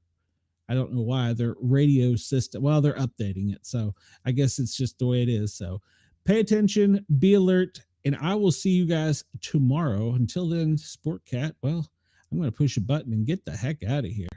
I don't know why, their radio system. Well, they're updating it. So I guess it's just the way it is. So pay attention, be alert, and I will see you guys tomorrow. Until then, Sportcat, well, I'm going to push a button and get the heck out of here.